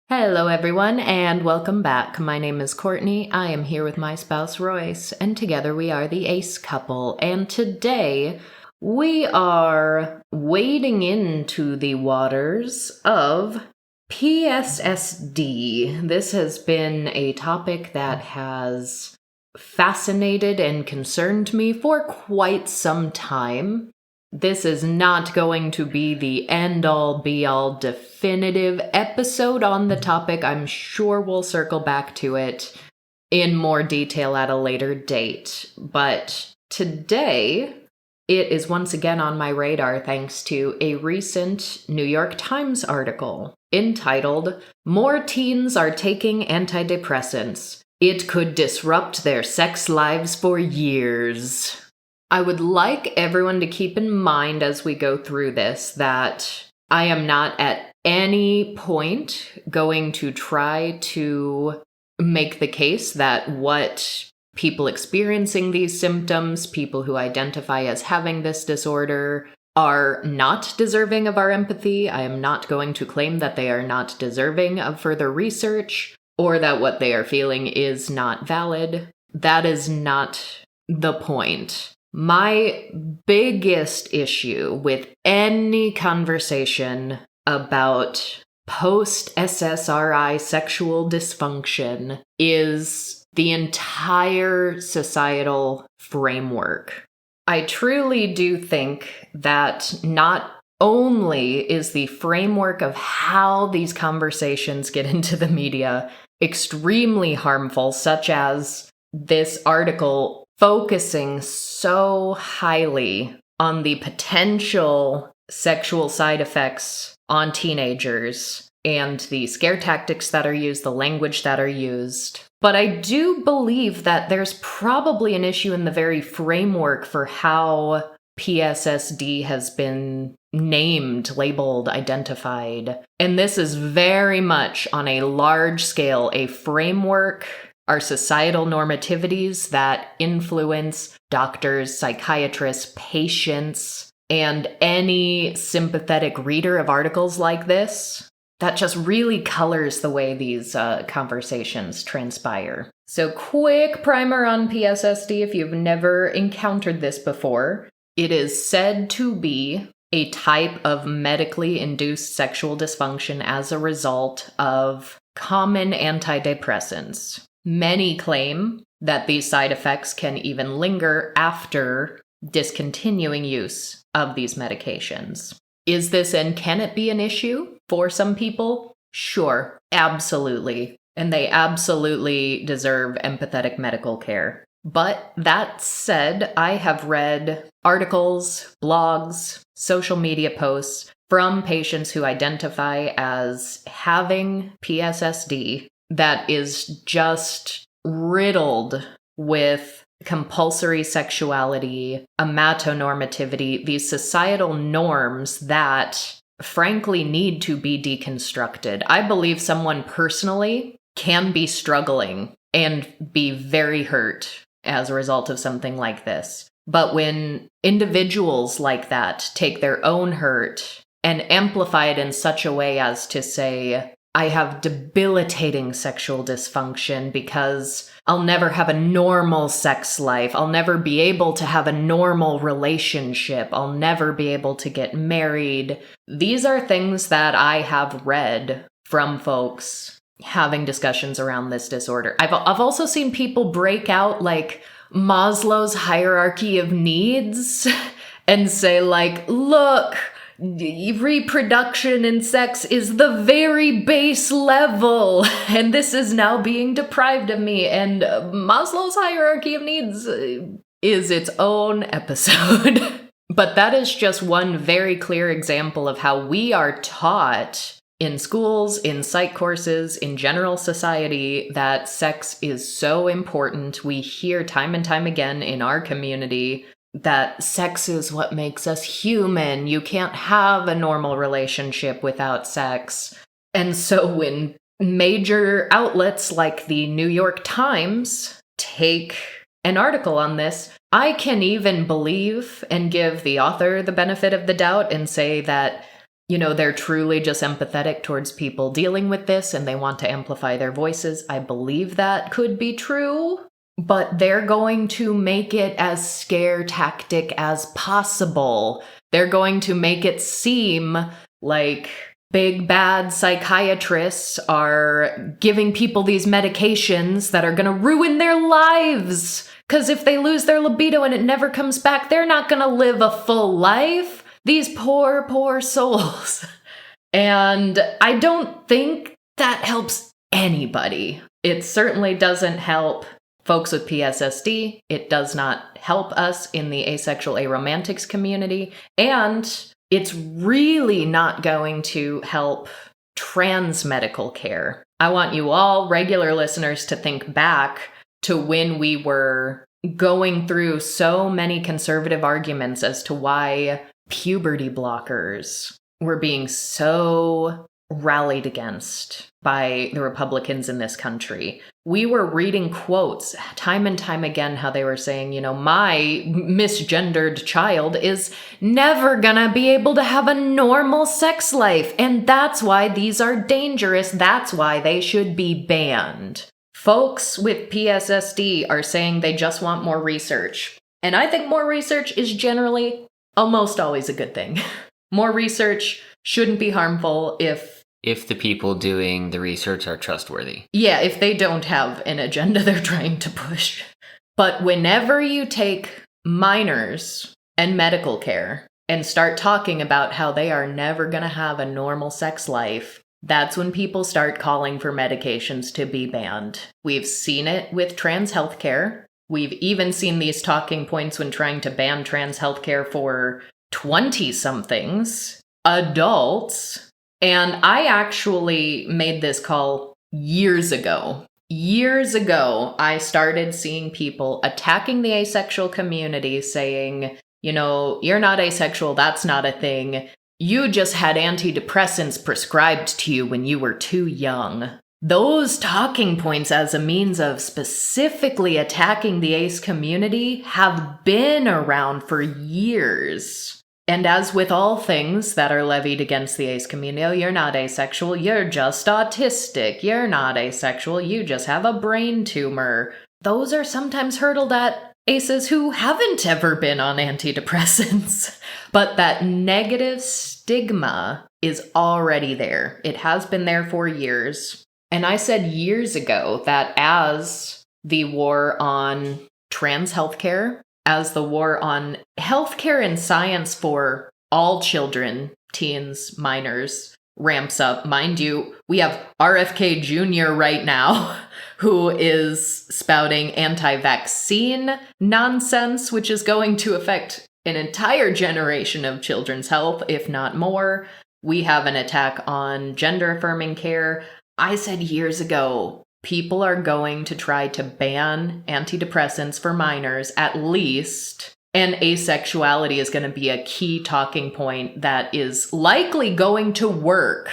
Hello, everyone, and welcome back. My name is Courtney. I am here with my spouse, Royce, and together we are the Ace couple. And today we are wading into the waters of PSSD. This has been a topic that has fascinated and concerned me for quite some time. This is not going to be the end-all, be-all, definitive episode on the topic. I'm sure we'll circle back to it in more detail at a later date. But today, it is once again on my radar thanks to a recent New York Times article entitled, "More Teens Are Taking Antidepressants. It Could Disrupt Their Sex Lives for Years." I would like everyone to keep in mind as we go through this that I am not at any point going to try to make the case that what people experiencing these symptoms, people who identify as having this disorder, are not deserving of our empathy. I am not going to claim that they are not deserving of further research or that what they are feeling is not valid. That is not the point. My biggest issue with any conversation about post-SSRI sexual dysfunction is the entire societal framework. I truly do think that not only is the framework of how these conversations get into the media extremely harmful, such as this article focusing so highly on the potential sexual side effects on teenagers and the scare tactics that are used, the language that are used. But I do believe that there's probably an issue in the very framework for how PSSD has been named, labeled, identified. And this is very much on a large scale, a framework, our societal normativities that influence doctors, psychiatrists, patients, and any sympathetic reader of articles like this. That just really colors the way these conversations transpire. So quick primer on PSSD if you've never encountered this before. It is said to be a type of medically induced sexual dysfunction as a result of common antidepressants. Many claim that these side effects can even linger after discontinuing use of these medications. Is this and can it be an issue for some people? Sure, absolutely. And they absolutely deserve empathetic medical care. But that said, I have read articles, blogs, social media posts from patients who identify as having PSSD that is just riddled with compulsory sexuality, amatonormativity, these societal norms that frankly need to be deconstructed. I believe someone personally can be struggling and be very hurt as a result of something like this. But when individuals like that take their own hurt and amplify it in such a way as to say, I have debilitating sexual dysfunction because I'll never have a normal sex life. I'll never be able to have a normal relationship. I'll never be able to get married. These are things that I have read from folks having discussions around this disorder. I've also seen people break out like Maslow's hierarchy of needs and say like, look, reproduction and sex is the very base level, and this is now being deprived of me. And Maslow's hierarchy of needs is its own episode. But that is just one very clear example of how we are taught in schools, in psych courses, in general society, that sex is so important. We hear time and time again in our community that sex is what makes us human. You can't have a normal relationship without sex. And so when major outlets like the New York Times take an article on this, I can even believe and give the author the benefit of the doubt and say that they're truly just empathetic towards people dealing with this and they want to amplify their voices. I believe that could be true, but they're going to make it as scare tactic as possible. They're going to make it seem like big bad psychiatrists are giving people these medications that are going to ruin their lives. Because if they lose their libido and it never comes back, they're not going to live a full life. These poor, poor souls. And I don't think that helps anybody. It certainly doesn't help folks with PSSD. It does not help us in the asexual aromantics community. And it's really not going to help trans medical care. I want you all, regular listeners, to think back to when we were going through so many conservative arguments as to why puberty blockers were being so rallied against by the Republicans in this country. We were reading quotes time and time again how they were saying, my misgendered child is never gonna be able to have a normal sex life, and that's why these are dangerous. That's why they should be banned. Folks with PSSD are saying they just want more research. And I think more research is generally almost always a good thing. More research shouldn't be harmful if the people doing the research are trustworthy. Yeah, if they don't have an agenda they're trying to push. But whenever you take minors and medical care and start talking about how they are never going to have a normal sex life, that's when people start calling for medications to be banned. We've seen it with trans healthcare. We've even seen these talking points when trying to ban trans healthcare for 20-somethings, adults. And I actually made this call years ago. Years ago, I started seeing people attacking the asexual community saying, you're not asexual, that's not a thing. You just had antidepressants prescribed to you when you were too young. Those talking points as a means of specifically attacking the ace community have been around for years. And as with all things that are levied against the ace community, you're not asexual, you're just autistic, you're not asexual, you just have a brain tumor. Those are sometimes hurled at aces who haven't ever been on antidepressants. But that negative stigma is already there. It has been there for years. And I said years ago that as the war on trans healthcare, as the war on healthcare and science for all children, teens, minors, ramps up. Mind you, we have RFK Jr. right now, who is spouting anti-vaccine nonsense, which is going to affect an entire generation of children's health, if not more. We have an attack on gender-affirming care. I said years ago, people are going to try to ban antidepressants for minors at least, and asexuality is going to be a key talking point that is likely going to work.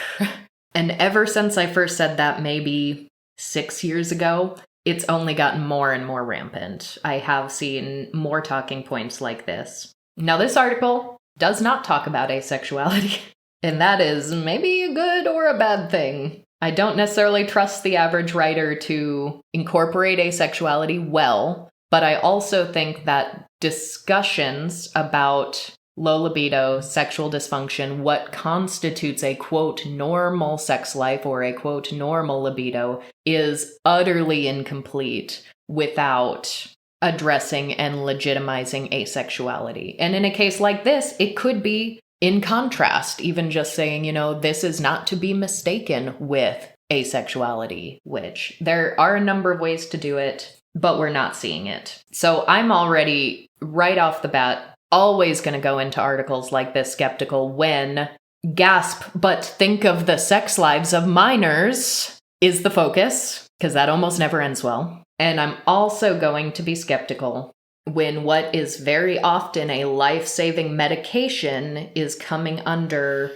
And ever since I first said that, maybe 6 years ago, it's only gotten more and more rampant. I have seen more talking points like this. Now, this article does not talk about asexuality, and that is maybe a good or a bad thing. I don't necessarily trust the average writer to incorporate asexuality well, but I also think that discussions about low libido, sexual dysfunction, what constitutes a quote normal sex life or a quote normal libido is utterly incomplete without addressing and legitimizing asexuality. And in a case like this, it could be in contrast, even just saying, this is not to be mistaken with asexuality, which there are a number of ways to do it, but we're not seeing it. So I'm already, right off the bat, always going to go into articles like this skeptical when, gasp, but think of the sex lives of minors is the focus, because that almost never ends well. And I'm also going to be skeptical when what is very often a life-saving medication is coming under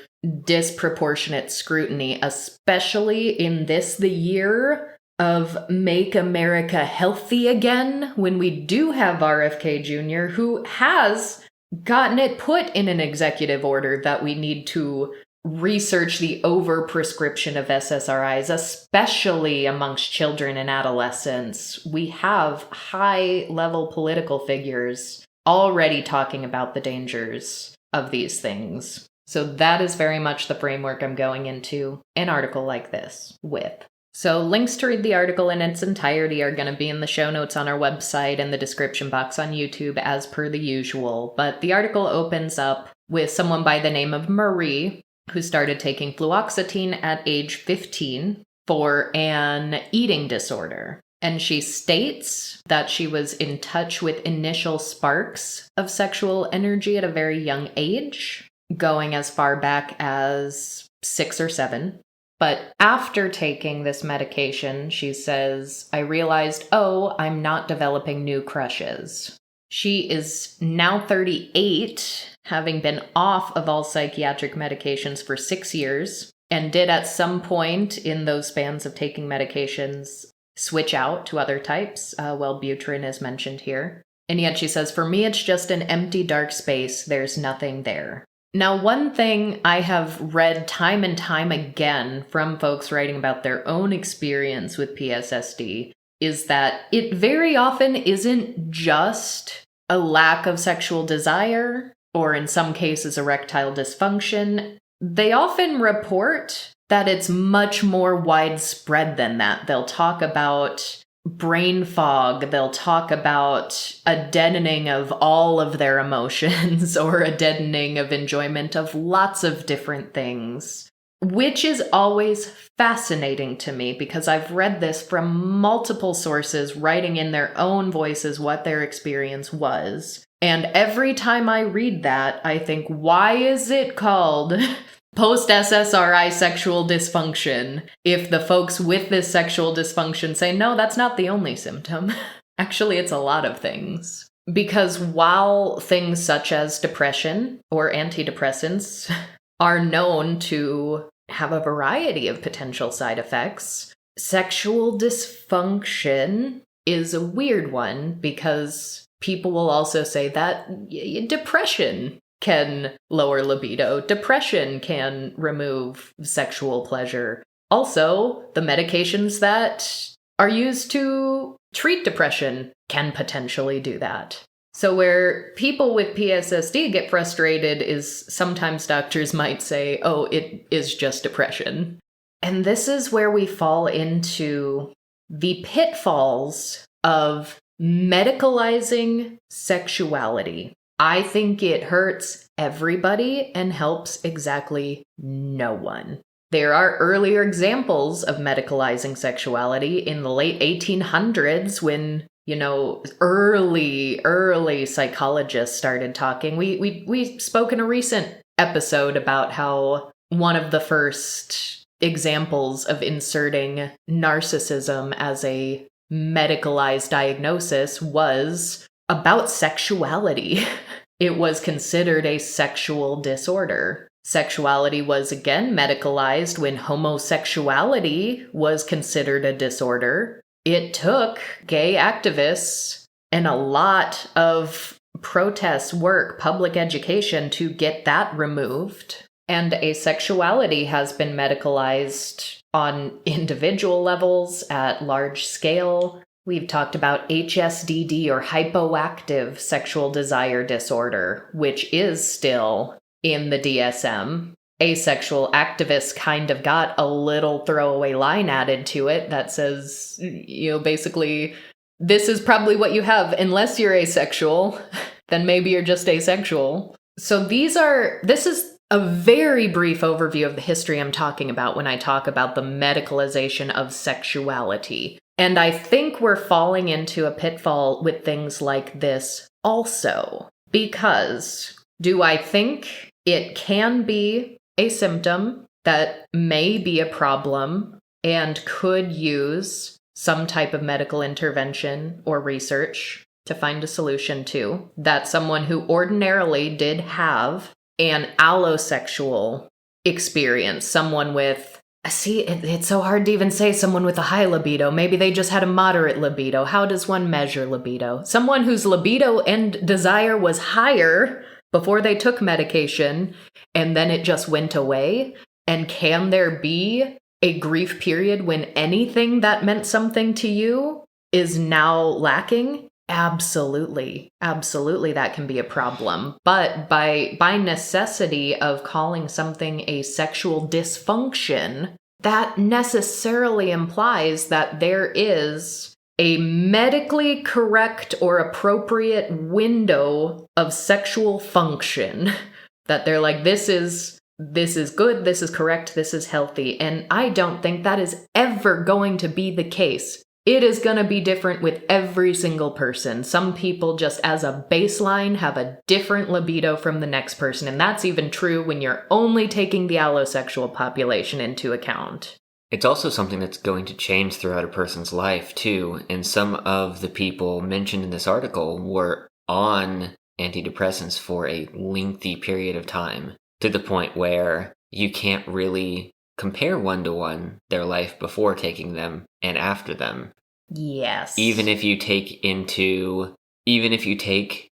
disproportionate scrutiny, especially in the year of Make America Healthy Again, when we do have RFK Jr., who has gotten it put in an executive order that we need to research the overprescription of SSRIs, especially amongst children and adolescents. We have high-level political figures already talking about the dangers of these things. So that is very much the framework I'm going into an article like this with. So links to read the article in its entirety are going to be in the show notes on our website and the description box on YouTube as per the usual. But the article opens up with someone by the name of Marie, who started taking fluoxetine at age 15 for an eating disorder. And she states that she was in touch with initial sparks of sexual energy at a very young age, going as far back as 6 or 7. But after taking this medication, she says, I realized, I'm not developing new crushes. She is now 38, having been off of all psychiatric medications for 6 years, and did at some point in those spans of taking medications switch out to other types. Wellbutrin is mentioned here. And yet she says, for me, it's just an empty, dark space. There's nothing there. Now, one thing I have read time and time again from folks writing about their own experience with PSSD is that it very often isn't just a lack of sexual desire, or in some cases, erectile dysfunction. They often report that it's much more widespread than that. They'll talk about brain fog, they'll talk about a deadening of all of their emotions or a deadening of enjoyment of lots of different things, which is always fascinating to me because I've read this from multiple sources writing in their own voices what their experience was. And every time I read that, I think, why is it called Post-SSRI Sexual Dysfunction if the folks with this sexual dysfunction say, no, that's not the only symptom. Actually, it's a lot of things. Because while things such as depression or antidepressants are known to have a variety of potential side effects, sexual dysfunction is a weird one because people will also say that depression can lower libido. Depression can remove sexual pleasure. Also, the medications that are used to treat depression can potentially do that. So where people with PSSD get frustrated is sometimes doctors might say, it is just depression. And this is where we fall into the pitfalls of medicalizing sexuality. I think it hurts everybody and helps exactly no one. There are earlier examples of medicalizing sexuality in the late 1800s when, early psychologists started talking. We spoke in a recent episode about how one of the first examples of inserting narcissism as a medicalized diagnosis was about sexuality. It was considered a sexual disorder. Sexuality was again medicalized when homosexuality was considered a disorder. It took gay activists and a lot of protest work, public education to get that removed. And asexuality has been medicalized on individual levels at large scale. We've talked about HSDD or hypoactive sexual desire disorder, which is still in the DSM. Asexual activists kind of got a little throwaway line added to it that says, basically, this is probably what you have unless you're asexual, then maybe you're just asexual. So this is a very brief overview of the history I'm talking about when I talk about the medicalization of sexuality. And I think we're falling into a pitfall with things like this also. Because do I think it can be a symptom that may be a problem and could use some type of medical intervention or research to find a solution to, that someone who ordinarily did have an allosexual experience, someone with it's so hard to even say someone with a high libido. Maybe they just had a moderate libido. How does one measure libido? Someone whose libido and desire was higher before they took medication and then it just went away? And can there be a grief period when anything that meant something to you is now lacking? Absolutely. Absolutely, that can be a problem. But by necessity of calling something a sexual dysfunction, that necessarily implies that there is a medically correct or appropriate window of sexual function. That they're like, this is good, this is correct, this is healthy. And I don't think that is ever going to be the case. It is going to be different with every single person. Some people, just as a baseline, have a different libido from the next person. And that's even true when you're only taking the allosexual population into account. It's also something that's going to change throughout a person's life, too. And some of the people mentioned in this article were on antidepressants for a lengthy period of time, to the point where you can't really compare one-to-one their life before taking them and after them. Yes. Even if you take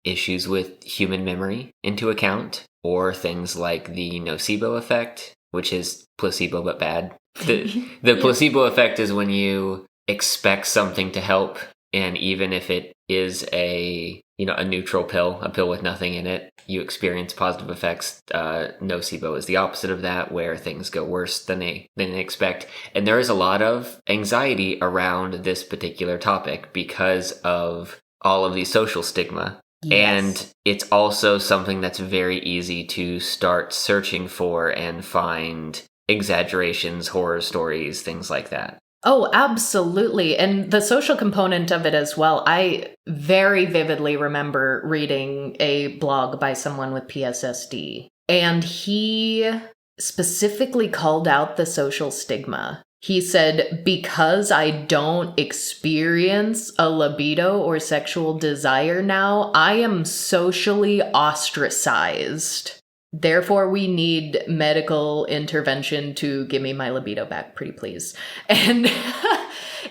issues with human memory into account, or things like the nocebo effect, which is placebo but bad. The placebo effect is when you expect something to help, and even if it is a neutral pill, a pill with nothing in it, you experience positive effects. Nocebo is the opposite of that, where things go worse than they expect. And there is a lot of anxiety around this particular topic because of all of the social stigma. Yes. And it's also something that's very easy to start searching for and find exaggerations, horror stories, things like that. Oh, absolutely. And the social component of it as well. I very vividly remember reading a blog by someone with PSSD, and he specifically called out the social stigma. He said, because I don't experience a libido or sexual desire now, I am socially ostracized. Therefore, we need medical intervention to give me my libido back, pretty please. And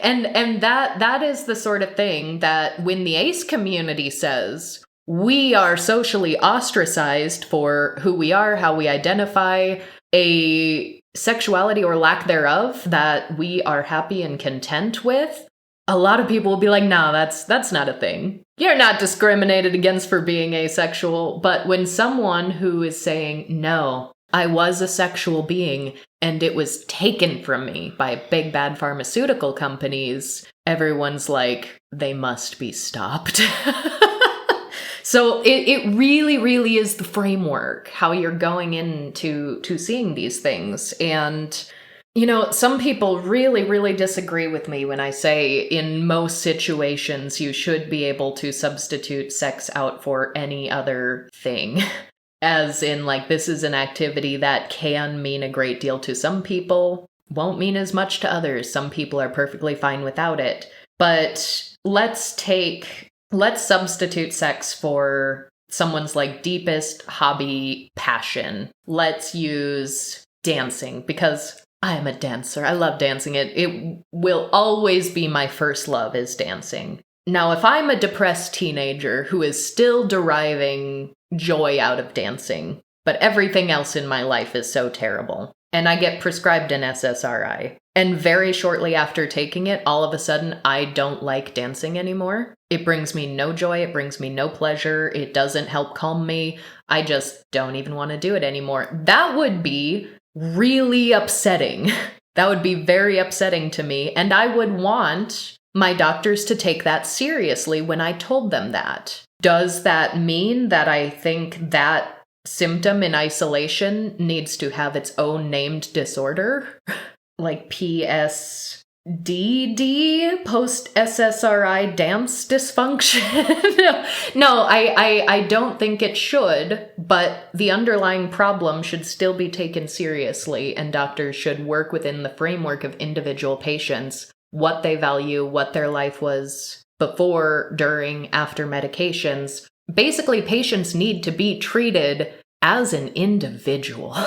and that is the sort of thing that when the ace community says we are socially ostracized for who we are, how we identify, a sexuality or lack thereof that we are happy and content with, a lot of people will be like, no, that's not a thing. You're not discriminated against for being asexual. But when someone who is saying, no, I was a sexual being and it was taken from me by big bad pharmaceutical companies, everyone's like, they must be stopped. So it really, really is the framework, how you're going into seeing these things. And some people really, really disagree with me when I say in most situations you should be able to substitute sex out for any other thing. As in, like, this is an activity that can mean a great deal to some people, won't mean as much to others. Some people are perfectly fine without it. But let's substitute sex for someone's like deepest hobby passion. Let's use dancing, because I am a dancer. I love dancing. It will always be my first love is dancing. Now, if I'm a depressed teenager who is still deriving joy out of dancing, but everything else in my life is so terrible, and I get prescribed an SSRI, and very shortly after taking it, all of a sudden, I don't like dancing anymore. It brings me no joy. It brings me no pleasure. It doesn't help calm me. I just don't even want to do it anymore. That would be really upsetting. That would be very upsetting to me. And I would want my doctors to take that seriously when I told them that. Does that mean that I think that symptom in isolation needs to have its own named disorder? Like PSDD, post-SSRI dance dysfunction? No, I don't think it should, but the underlying problem should still be taken seriously, and doctors should work within the framework of individual patients, what they value, what their life was before, during, after medications. Basically, patients need to be treated as an individual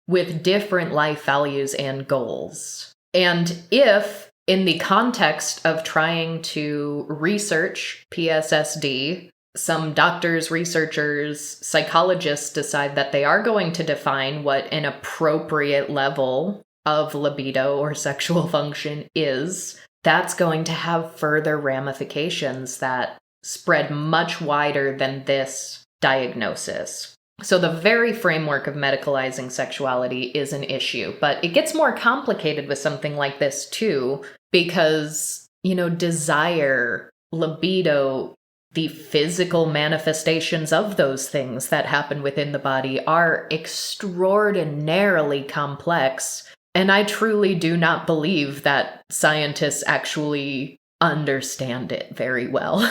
with different life values and goals. And if, in the context of trying to research PSSD, some doctors, researchers, psychologists decide that they are going to define what an appropriate level of libido or sexual function is, that's going to have further ramifications that spread much wider than this diagnosis. So the very framework of medicalizing sexuality is an issue, but it gets more complicated with something like this too, because, desire, libido, the physical manifestations of those things that happen within the body are extraordinarily complex. And I truly do not believe that scientists actually understand it very well.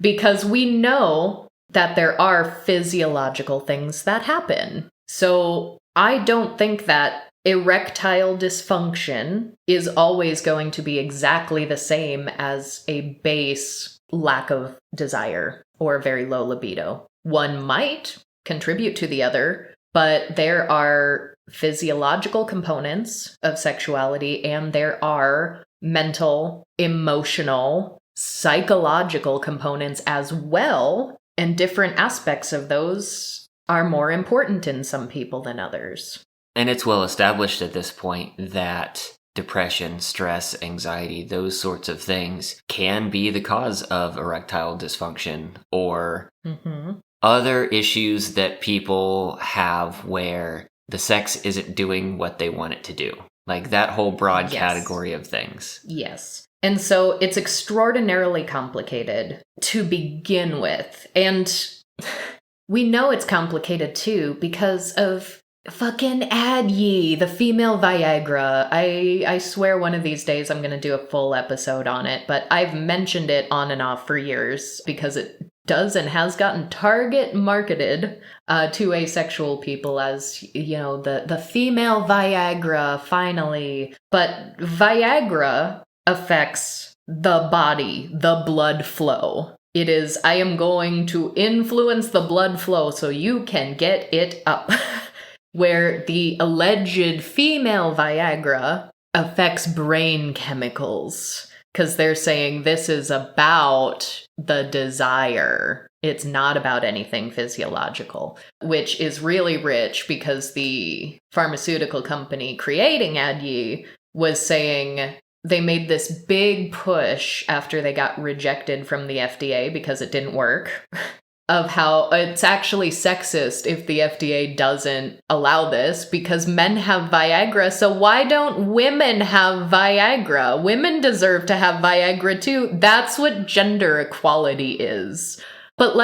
Because we know that there are physiological things that happen. So I don't think that erectile dysfunction is always going to be exactly the same as a base lack of desire or very low libido. One might contribute to the other, but there are physiological components of sexuality and there are mental, emotional, psychological components as well, and different aspects of those are more important in some people than others. And it's well established at this point that depression, stress, anxiety, those sorts of things can be the cause of erectile dysfunction or other issues that people have where the sex isn't doing what they want it to do. Like that whole broad category of things. Yes. And so it's extraordinarily complicated to begin with. And we know it's complicated too because of fucking the female Viagra. I swear one of these days I'm going to do a full episode on it, but I've mentioned it on and off for years because it does and has gotten target marketed to asexual people as, the female Viagra finally. But Viagra affects the body, the blood flow. It is, I am going to influence the blood flow so you can get it up. Where the alleged female Viagra affects brain chemicals. Because they're saying this is about the desire. It's not about anything physiological, which is really rich because the pharmaceutical company creating ADYE was saying they made this big push after they got rejected from the FDA because it didn't work. Of how it's actually sexist if the FDA doesn't allow this because men have Viagra, so why don't women have Viagra? Women deserve to have Viagra too. That's what gender equality is. But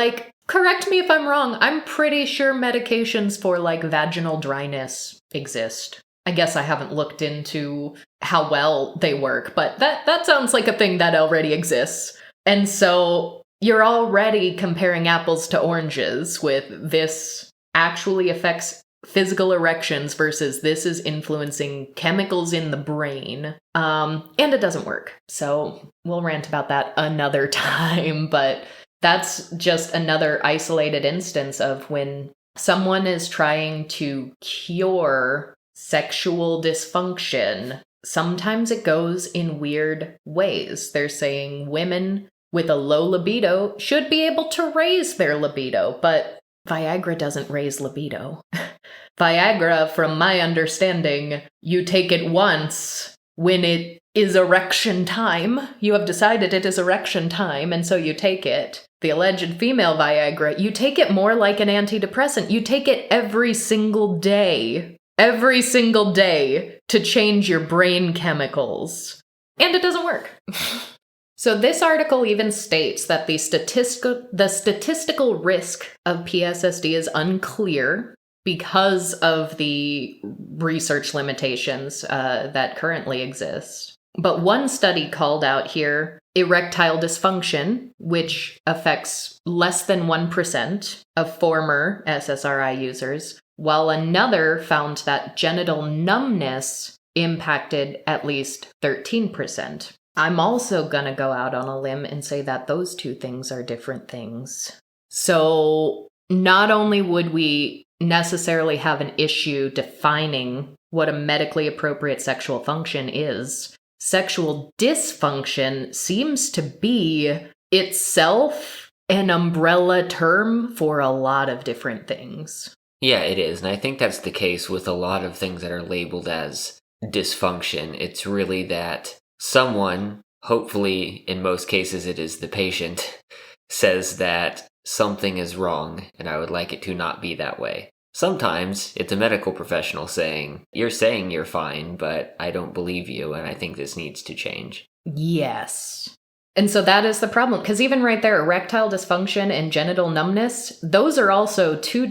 correct me if I'm wrong, I'm pretty sure medications for vaginal dryness exist. I guess I haven't looked into how well they work, but that sounds like a thing that already exists. And so you're already comparing apples to oranges with this actually affects physical erections versus this is influencing chemicals in the brain. And it doesn't work. So we'll rant about that another time, but that's just another isolated instance of when someone is trying to cure sexual dysfunction. Sometimes it goes in weird ways. They're saying women with a low libido should be able to raise their libido, but Viagra doesn't raise libido. Viagra, from my understanding, you take it once when it is erection time. You have decided it is erection time, and so you take it. The alleged female Viagra, you take it more like an antidepressant. You take it every single day to change your brain chemicals. And it doesn't work. So this article even states that the statistical risk of PSSD is unclear because of the research limitations that currently exist. But one study called out here erectile dysfunction, which affects less than 1% of former SSRI users, while another found that genital numbness impacted at least 13%. I'm also gonna go out on a limb and say that those two things are different things. So not only would we necessarily have an issue defining what a medically appropriate sexual function is, sexual dysfunction seems to be itself an umbrella term for a lot of different things. Yeah, it is. And I think that's the case with a lot of things that are labeled as dysfunction. It's really that someone, hopefully in most cases it is the patient, says that something is wrong and I would like it to not be that way. Sometimes it's a medical professional saying you're fine, but I don't believe you and I think this needs to change. Yes. And so that is the problem, because even right there, erectile dysfunction and genital numbness, those are also two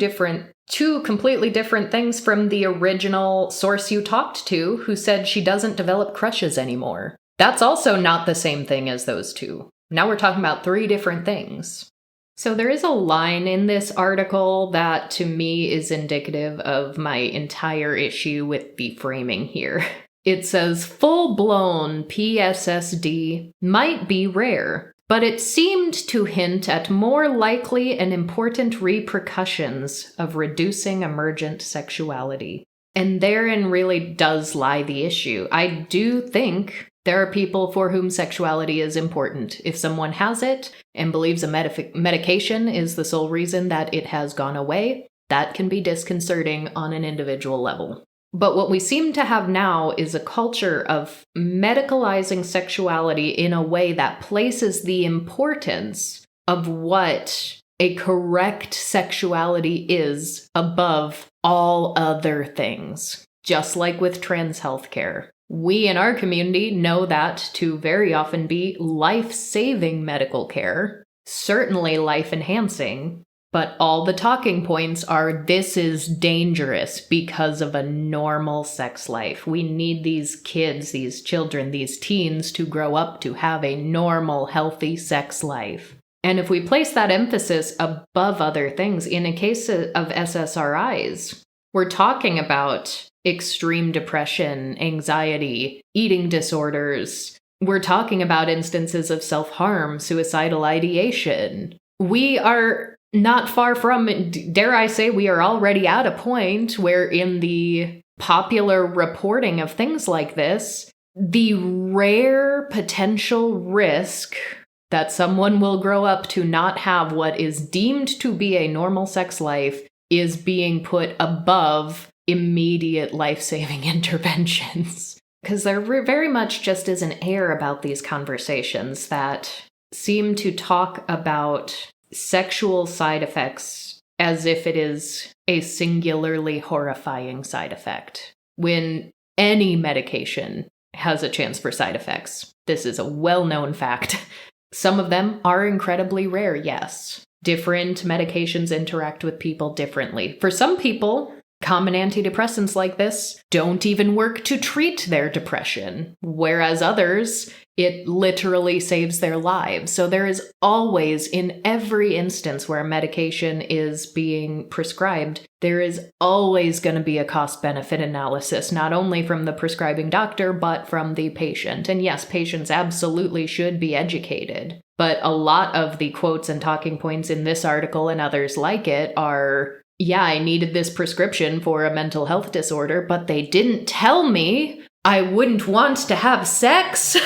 completely different things from the original source you talked to who said she doesn't develop crushes anymore. That's also not the same thing as those two. Now we're talking about 3 different things. So there is a line in this article that to me is indicative of my entire issue with the framing here. It says full-blown PSSD might be rare, but it seemed to hint at more likely and important repercussions of reducing emergent sexuality. And therein really does lie the issue. I do think there are people for whom sexuality is important. If someone has it and believes a medication is the sole reason that it has gone away, that can be disconcerting on an individual level. But what we seem to have now is a culture of medicalizing sexuality in a way that places the importance of what a correct sexuality is above all other things, just like with trans healthcare. We in our community know that to very often be life-saving medical care, certainly life-enhancing, but all the talking points are this is dangerous because of a normal sex life. We need these kids, these children, these teens to grow up to have a normal, healthy sex life. And if we place that emphasis above other things, in a case of SSRIs, we're talking about extreme depression, anxiety, eating disorders. We're talking about instances of self-harm, suicidal ideation. We are not far from, dare I say, we are already at a point where in the popular reporting of things like this, the rare potential risk that someone will grow up to not have what is deemed to be a normal sex life is being put above immediate life-saving interventions. Because there very much just is an air about these conversations that seem to talk about sexual side effects as if it is a singularly horrifying side effect, when any medication has a chance for side effects. This is a well-known fact. Some of them are incredibly rare, yes. Different medications interact with people differently. For some people, common antidepressants like this don't even work to treat their depression, whereas others, it literally saves their lives. So there is always, in every instance where a medication is being prescribed, there is always going to be a cost-benefit analysis, not only from the prescribing doctor, but from the patient. And yes, patients absolutely should be educated. But a lot of the quotes and talking points in this article and others like it are, yeah, I needed this prescription for a mental health disorder, but they didn't tell me I wouldn't want to have sex.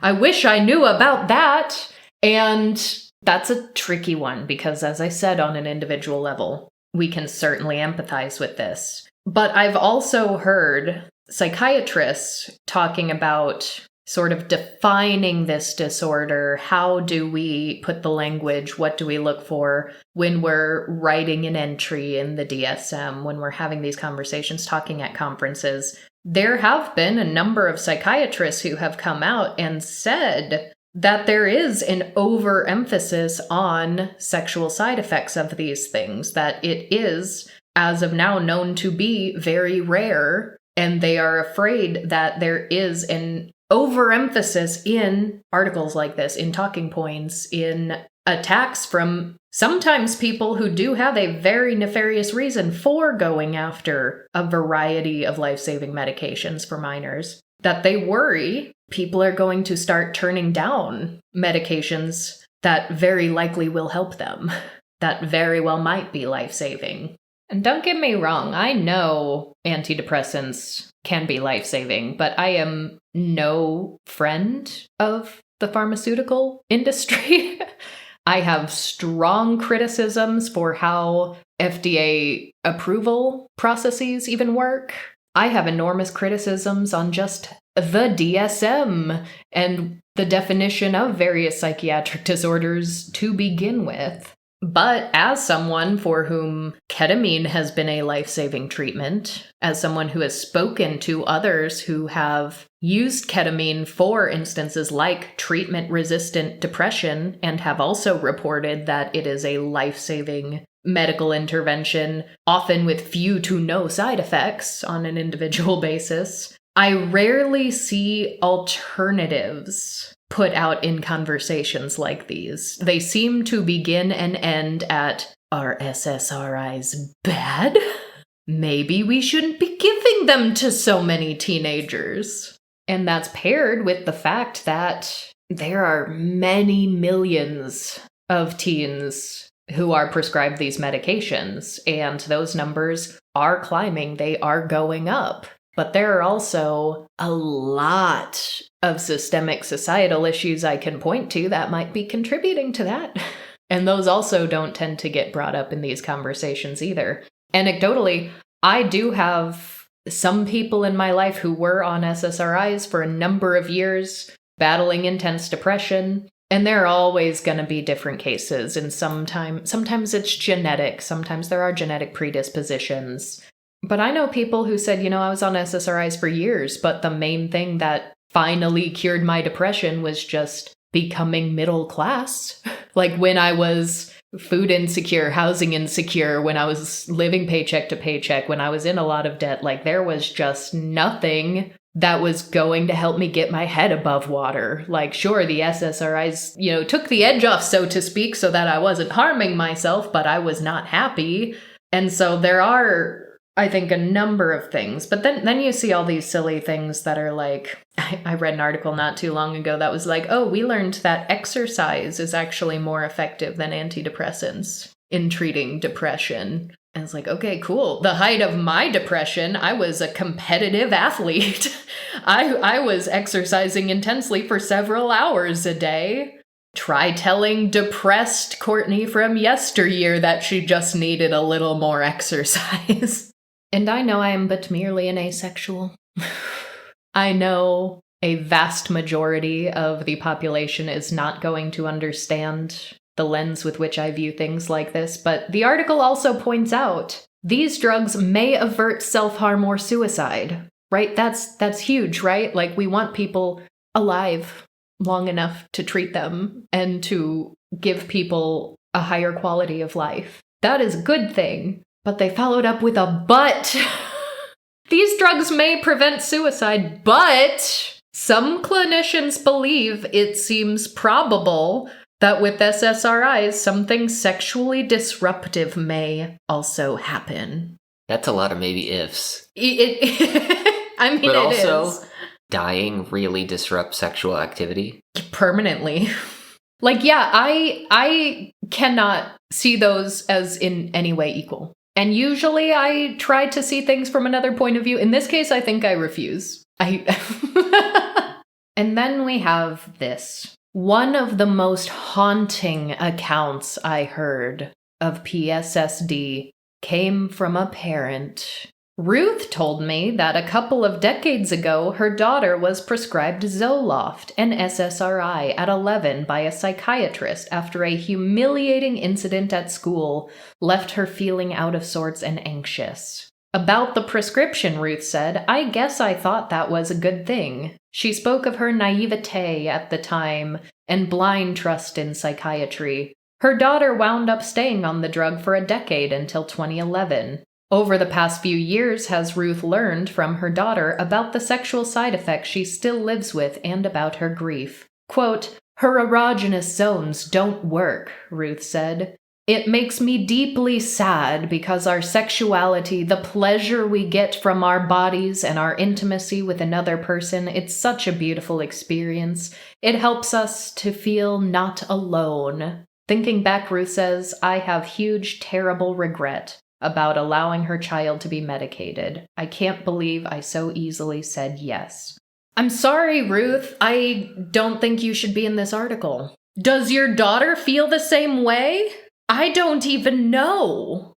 I wish I knew about that. And that's a tricky one because, as I said, on an individual level, we can certainly empathize with this. But I've also heard psychiatrists talking about sort of defining this disorder. How do we put the language? What do we look for when we're writing an entry in the DSM, when we're having these conversations, talking at conferences? There have been a number of psychiatrists who have come out and said that there is an overemphasis on sexual side effects of these things, that it is, as of now, known to be very rare, and they are afraid that there is an overemphasis in articles like this, in talking points, in attacks from sometimes people who do have a very nefarious reason for going after a variety of life-saving medications for minors, that they worry people are going to start turning down medications that very likely will help them, that very well might be life-saving. And don't get me wrong, I know antidepressants can be life-saving, but I am no friend of the pharmaceutical industry. I have strong criticisms for how FDA approval processes even work. I have enormous criticisms on just the DSM and the definition of various psychiatric disorders to begin with. But as someone for whom ketamine has been a life-saving treatment, as someone who has spoken to others who have used ketamine for instances like treatment-resistant depression and have also reported that it is a life-saving medical intervention, often with few to no side effects on an individual basis, I rarely see alternatives put out in conversations like these. They seem to begin and end at, are SSRIs bad? Maybe we shouldn't be giving them to so many teenagers. And that's paired with the fact that there are many millions of teens who are prescribed these medications, and those numbers are climbing, they are going up. But there are also a lot of systemic societal issues I can point to that might be contributing to that. And those also don't tend to get brought up in these conversations either. Anecdotally, I do have some people in my life who were on SSRIs for a number of years, battling intense depression. And there are always going to be different cases, and sometimes it's genetic, sometimes there are genetic predispositions. But I know people who said, I was on SSRIs for years, but the main thing that finally cured my depression was just becoming middle class. Like when I was food insecure, housing insecure, when I was living paycheck to paycheck, when I was in a lot of debt, like there was just nothing that was going to help me get my head above water. Like, sure, the SSRIs, took the edge off, so to speak, so that I wasn't harming myself, but I was not happy. And so there are, I think, a number of things. But then you see all these silly things that are like, I read an article not too long ago that was like, oh, we learned that exercise is actually more effective than antidepressants in treating depression. And it's like, okay, cool. The height of my depression, I was a competitive athlete. I was exercising intensely for several hours a day. Try telling depressed Courtney from yesteryear that she just needed a little more exercise. And I know I am but merely an asexual. I know a vast majority of the population is not going to understand the lens with which I view things like this, but the article also points out these drugs may avert self-harm or suicide, right? That's huge, right? Like, we want people alive long enough to treat them and to give people a higher quality of life. That is a good thing, but they followed up with a but. These drugs may prevent suicide, but some clinicians believe it seems probable that with SSRIs, something sexually disruptive may also happen. That's a lot of maybe ifs. But also, dying really disrupts sexual activity. Permanently. Like, yeah, I cannot see those as in any way equal. And usually I try to see things from another point of view. In this case, I think I refuse. And then we have this. One of the most haunting accounts I heard of PSSD came from a parent. Ruth told me that a couple of decades ago, her daughter was prescribed Zoloft, an SSRI, at 11 by a psychiatrist after a humiliating incident at school left her feeling out of sorts and anxious. About the prescription, Ruth said, I guess I thought that was a good thing. She spoke of her naivete at the time and blind trust in psychiatry. Her daughter wound up staying on the drug for a decade until 2011. Over the past few years, has Ruth learned from her daughter about the sexual side effects she still lives with and about her grief. Quote, her erogenous zones don't work, Ruth said. It makes me deeply sad because our sexuality, the pleasure we get from our bodies and our intimacy with another person, it's such a beautiful experience. It helps us to feel not alone. Thinking back, Ruth says, I have huge, terrible regret about allowing her child to be medicated. I can't believe I so easily said yes. I'm sorry, Ruth. I don't think you should be in this article. Does your daughter feel the same way? I don't even know.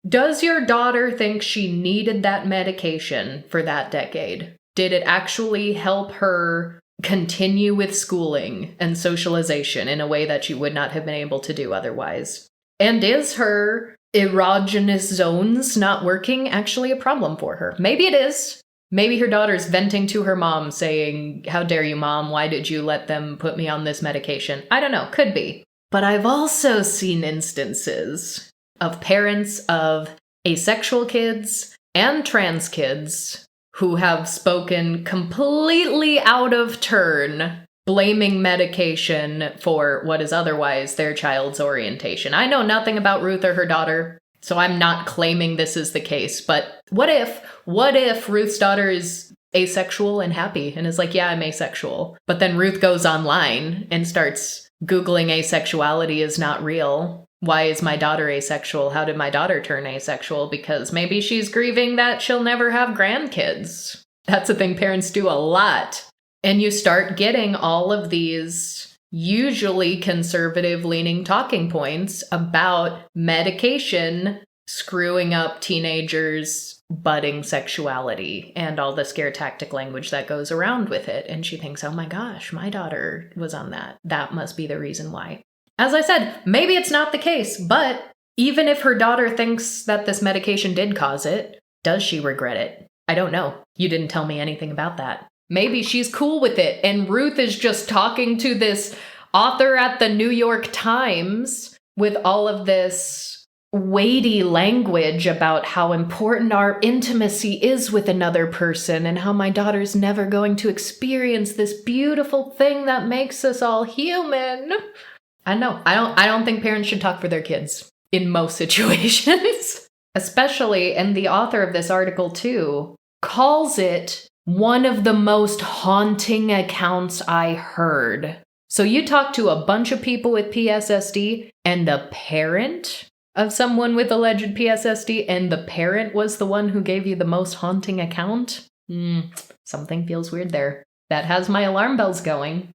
Does your daughter think she needed that medication for that decade? Did it actually help her continue with schooling and socialization in a way that she would not have been able to do otherwise? And is her erogenous zones not working actually a problem for her? Maybe it is. Maybe her daughter's venting to her mom saying, "How dare you, Mom? Why did you let them put me on this medication?" I don't know. Could be. But I've also seen instances of parents of asexual kids and trans kids who have spoken completely out of turn, blaming medication for what is otherwise their child's orientation. I know nothing about Ruth or her daughter, so I'm not claiming this is the case. But what if Ruth's daughter is asexual and happy and is like, yeah, I'm asexual. But then Ruth goes online and starts Googling asexuality is not real. Why is my daughter asexual? How did my daughter turn asexual? Because maybe she's grieving that she'll never have grandkids. That's a thing parents do a lot. And you start getting all of these usually conservative-leaning talking points about medication screwing up teenagers' budding sexuality and all the scare tactic language that goes around with it. And she thinks, oh my gosh, my daughter was on that. That must be the reason why. As I said, maybe it's not the case, but even if her daughter thinks that this medication did cause it, does she regret it? I don't know. You didn't tell me anything about that. Maybe she's cool with it, and Ruth is just talking to this author at the New York Times with all of this weighty language about how important our intimacy is with another person and how my daughter's never going to experience this beautiful thing that makes us all human. I know. I don't think parents should talk for their kids in most situations. Especially, and the author of this article too, calls it one of the most haunting accounts I heard. So you talk to a bunch of people with PSSD, and the parent of someone with alleged PSSD, and the parent was the one who gave you the most haunting account? Something feels weird there. That has my alarm bells going.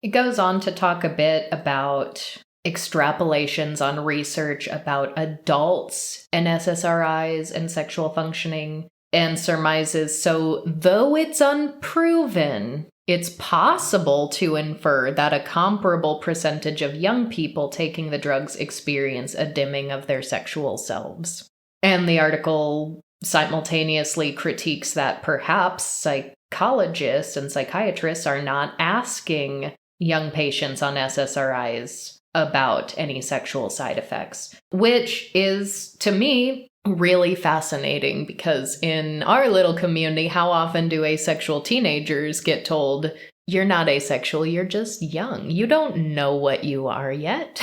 It goes on to talk a bit about extrapolations on research about adults and SSRIs and sexual functioning, and surmises, so though it's unproven, it's possible to infer that a comparable percentage of young people taking the drugs experience a dimming of their sexual selves. And the article simultaneously critiques that perhaps psychologists and psychiatrists are not asking young patients on SSRIs about any sexual side effects, which is, to me, really fascinating, because in our little community, how often do asexual teenagers get told, you're not asexual, you're just young. You don't know what you are yet.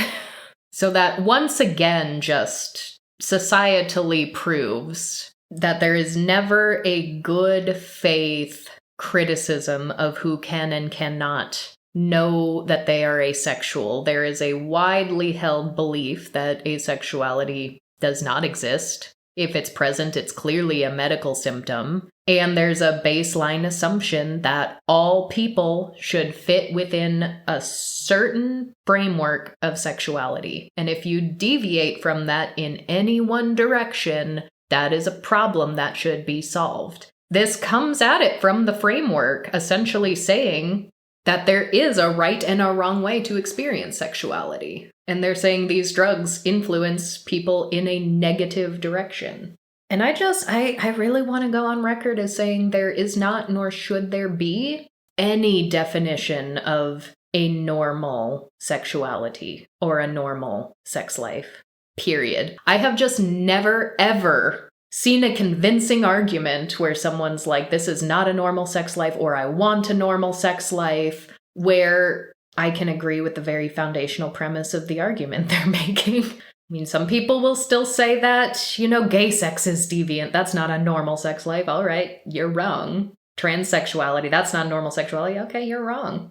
So that once again just societally proves that there is never a good faith criticism of who can and cannot know that they are asexual. There is a widely held belief that asexuality does not exist. If it's present, it's clearly a medical symptom. And there's a baseline assumption that all people should fit within a certain framework of sexuality. And if you deviate from that in any one direction, that is a problem that should be solved. This comes at it from the framework, essentially saying that there is a right and a wrong way to experience sexuality. And they're saying these drugs influence people in a negative direction. And I really want to go on record as saying there is not, nor should there be, any definition of a normal sexuality or a normal sex life, period. I have just never, ever seen a convincing argument where someone's like, this is not a normal sex life, or I want a normal sex life, where I can agree with the very foundational premise of the argument they're making. I mean, some people will still say that, gay sex is deviant. That's not a normal sex life. All right, you're wrong. Transsexuality, that's not normal sexuality. Okay, you're wrong.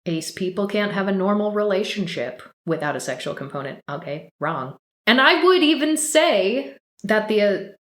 Ace people can't have a normal relationship without a sexual component. Okay, wrong. And I would even say that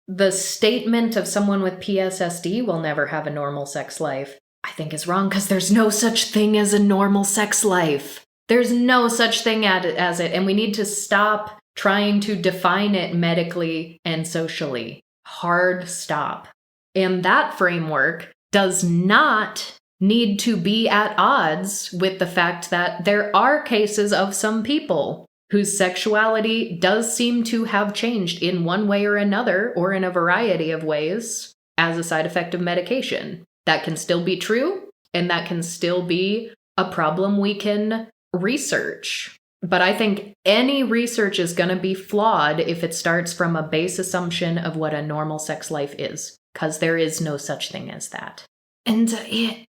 the statement of someone with PSSD will never have a normal sex life I think is wrong because there's no such thing as a normal sex life. There's no such thing as it, and we need to stop trying to define it medically and socially. Hard stop. And that framework does not need to be at odds with the fact that there are cases of some people whose sexuality does seem to have changed in one way or another, or in a variety of ways, as a side effect of medication. That can still be true, and that can still be a problem we can research. But I think any research is going to be flawed if it starts from a base assumption of what a normal sex life is, because there is no such thing as that. And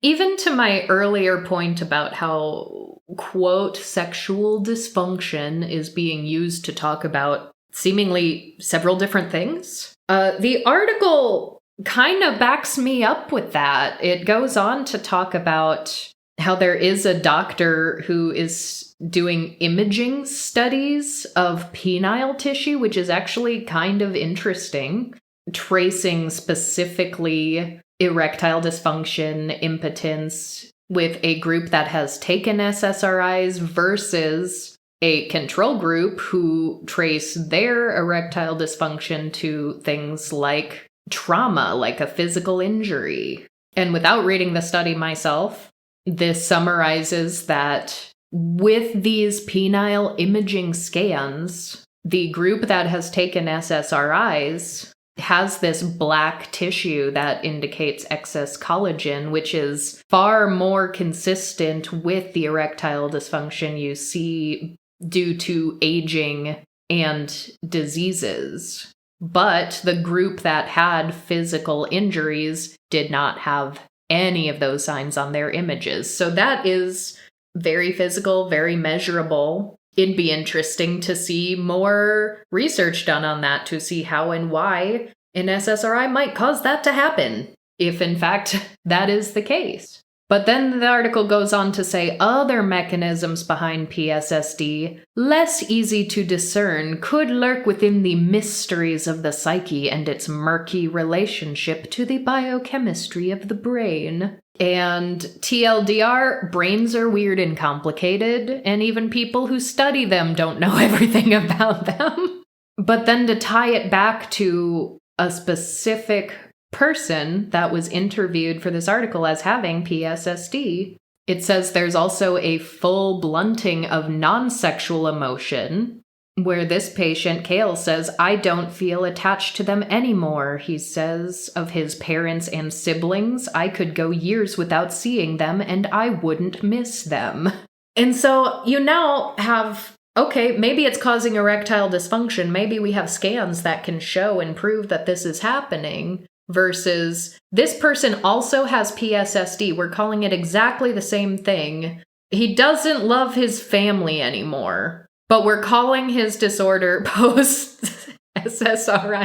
even to my earlier point about how, quote, sexual dysfunction is being used to talk about seemingly several different things, the article kind of backs me up with that. It goes on to talk about how there is a doctor who is doing imaging studies of penile tissue, which is actually kind of interesting, tracing specifically erectile dysfunction, impotence with a group that has taken SSRIs versus a control group who trace their erectile dysfunction to things like trauma, like a physical injury. And without reading the study myself, this summarizes that with these penile imaging scans, the group that has taken SSRIs has this black tissue that indicates excess collagen, which is far more consistent with the erectile dysfunction you see due to aging and diseases. But the group that had physical injuries did not have any of those signs on their images. So that is very physical, very measurable. It'd be interesting to see more research done on that to see how and why an SSRI might cause that to happen, if in fact that is the case. But then the article goes on to say other mechanisms behind PSSD, less easy to discern, could lurk within the mysteries of the psyche and its murky relationship to the biochemistry of the brain. And TLDR, brains are weird and complicated, and even people who study them don't know everything about them. But then to tie it back to a specific person that was interviewed for this article as having PSSD, it says there's also a full blunting of non-sexual emotion, where this patient, Kale, says, I don't feel attached to them anymore. He says of his parents and siblings, I could go years without seeing them and I wouldn't miss them. And so you now have, okay, maybe it's causing erectile dysfunction. Maybe we have scans that can show and prove that this is happening. Versus this person also has PSSD. We're calling it exactly the same thing. He doesn't love his family anymore, but we're calling his disorder post-SSRI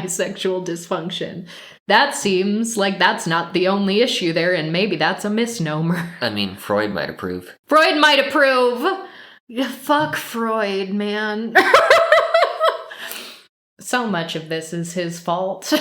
sexual dysfunction. That seems like that's not the only issue there, and maybe that's a misnomer. I mean, Freud might approve. Freud might approve! Yeah, fuck Freud, man. So much of this is his fault.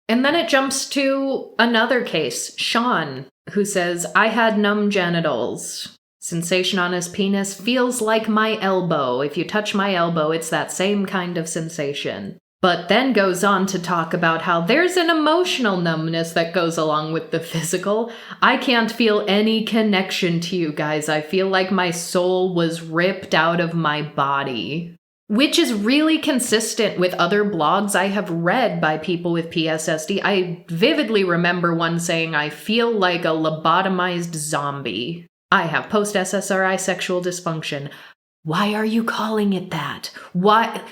And then it jumps to another case, Sean, who says, I had numb genitals. Sensation on his penis feels like my elbow. If you touch my elbow, it's that same kind of sensation. But then goes on to talk about how there's an emotional numbness that goes along with the physical. I can't feel any connection to you guys. I feel like my soul was ripped out of my body. Which is really consistent with other blogs I have read by people with PSSD. I vividly remember one saying, I feel like a lobotomized zombie. I have post-SSRI sexual dysfunction. Why are you calling it that? Why?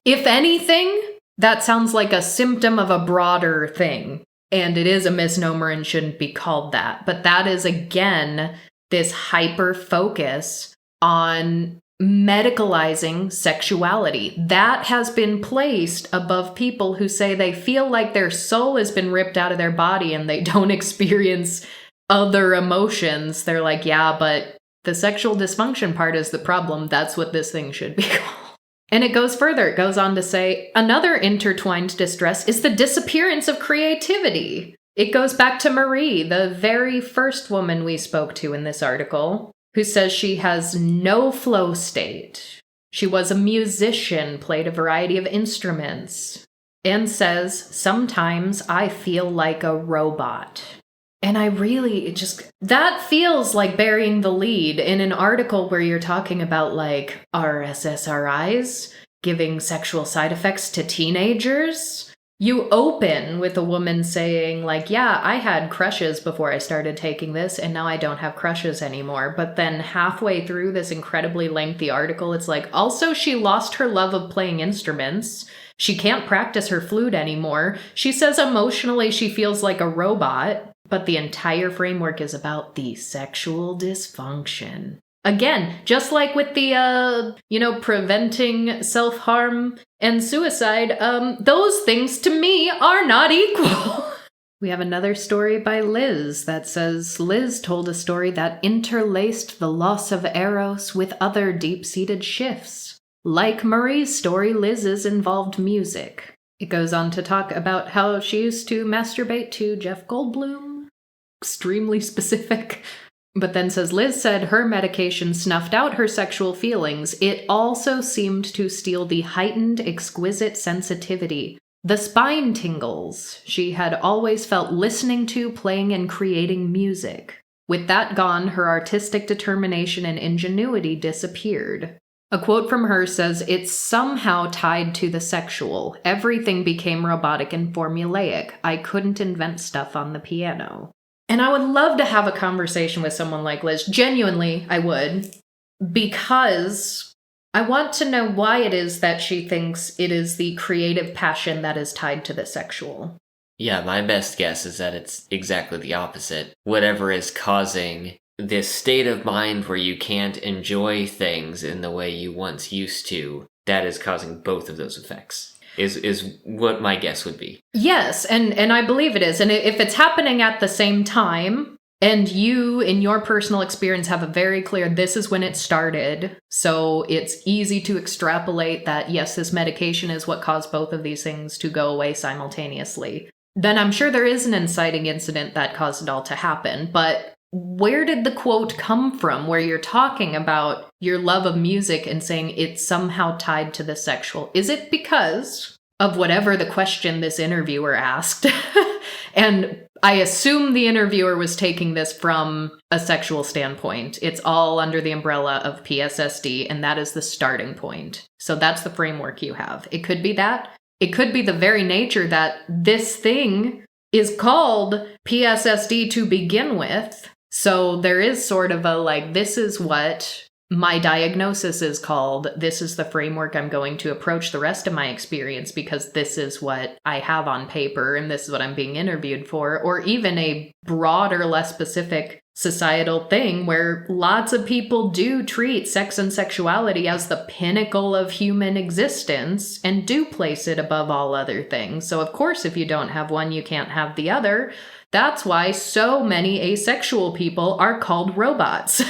If anything, that sounds like a symptom of a broader thing. And it is a misnomer and shouldn't be called that. But that is, again, this hyper-focus on medicalizing sexuality. That has been placed above people who say they feel like their soul has been ripped out of their body and they don't experience other emotions. They're like, yeah, but the sexual dysfunction part is the problem. That's what this thing should be called. And it goes further. It goes on to say, another intertwined distress is the disappearance of creativity. It goes back to Marie, the very first woman we spoke to in this article, who says she has no flow state. She was a musician, played a variety of instruments, and says, sometimes I feel like a robot. And that feels like burying the lead in an article where you're talking about, like, are SSRIs giving sexual side effects to teenagers? You open with a woman saying, like, yeah, I had crushes before I started taking this, and now I don't have crushes anymore. But then halfway through this incredibly lengthy article, it's like, also she lost her love of playing instruments. She can't practice her flute anymore. She says emotionally she feels like a robot, but the entire framework is about the sexual dysfunction. Again, just like with the, preventing self-harm and suicide, those things to me are not equal. We have another story by Liz that says, Liz told a story that interlaced the loss of Eros with other deep-seated shifts. Like Marie's story, Liz's involved music. It goes on to talk about how she used to masturbate to Jeff Goldblum. Extremely specific. But then says, Liz said her medication snuffed out her sexual feelings. It also seemed to steal the heightened, exquisite sensitivity, the spine tingles she had always felt listening to, playing, and creating music. With that gone, her artistic determination and ingenuity disappeared. A quote from her says, it's somehow tied to the sexual. Everything became robotic and formulaic. I couldn't invent stuff on the piano. And I would love to have a conversation with someone like Liz. Genuinely, I would. Because I want to know why it is that she thinks it is the creative passion that is tied to the sexual. Yeah, my best guess is that it's exactly the opposite. Whatever is causing this state of mind where you can't enjoy things in the way you once used to, that is causing both of those effects. Is what my guess would be. Yes, and I believe it is. And if it's happening at the same time, and you, in your personal experience, have a very clear, this is when it started, so it's easy to extrapolate that, yes, this medication is what caused both of these things to go away simultaneously, then I'm sure there is an inciting incident that caused it all to happen. But where did the quote come from where you're talking about your love of music and saying it's somehow tied to the sexual? Is it because of whatever the question this interviewer asked? And I assume the interviewer was taking this from a sexual standpoint. It's all under the umbrella of PSSD, and that is the starting point. So that's the framework you have. It could be that. It could be the very nature that this thing is called PSSD to begin with. So there is sort of a, like, this is what my diagnosis is called. This is the framework I'm going to approach the rest of my experience because this is what I have on paper and this is what I'm being interviewed for. Or even a broader, less specific societal thing where lots of people do treat sex and sexuality as the pinnacle of human existence and do place it above all other things. So of course, if you don't have one, you can't have the other. That's why so many asexual people are called robots.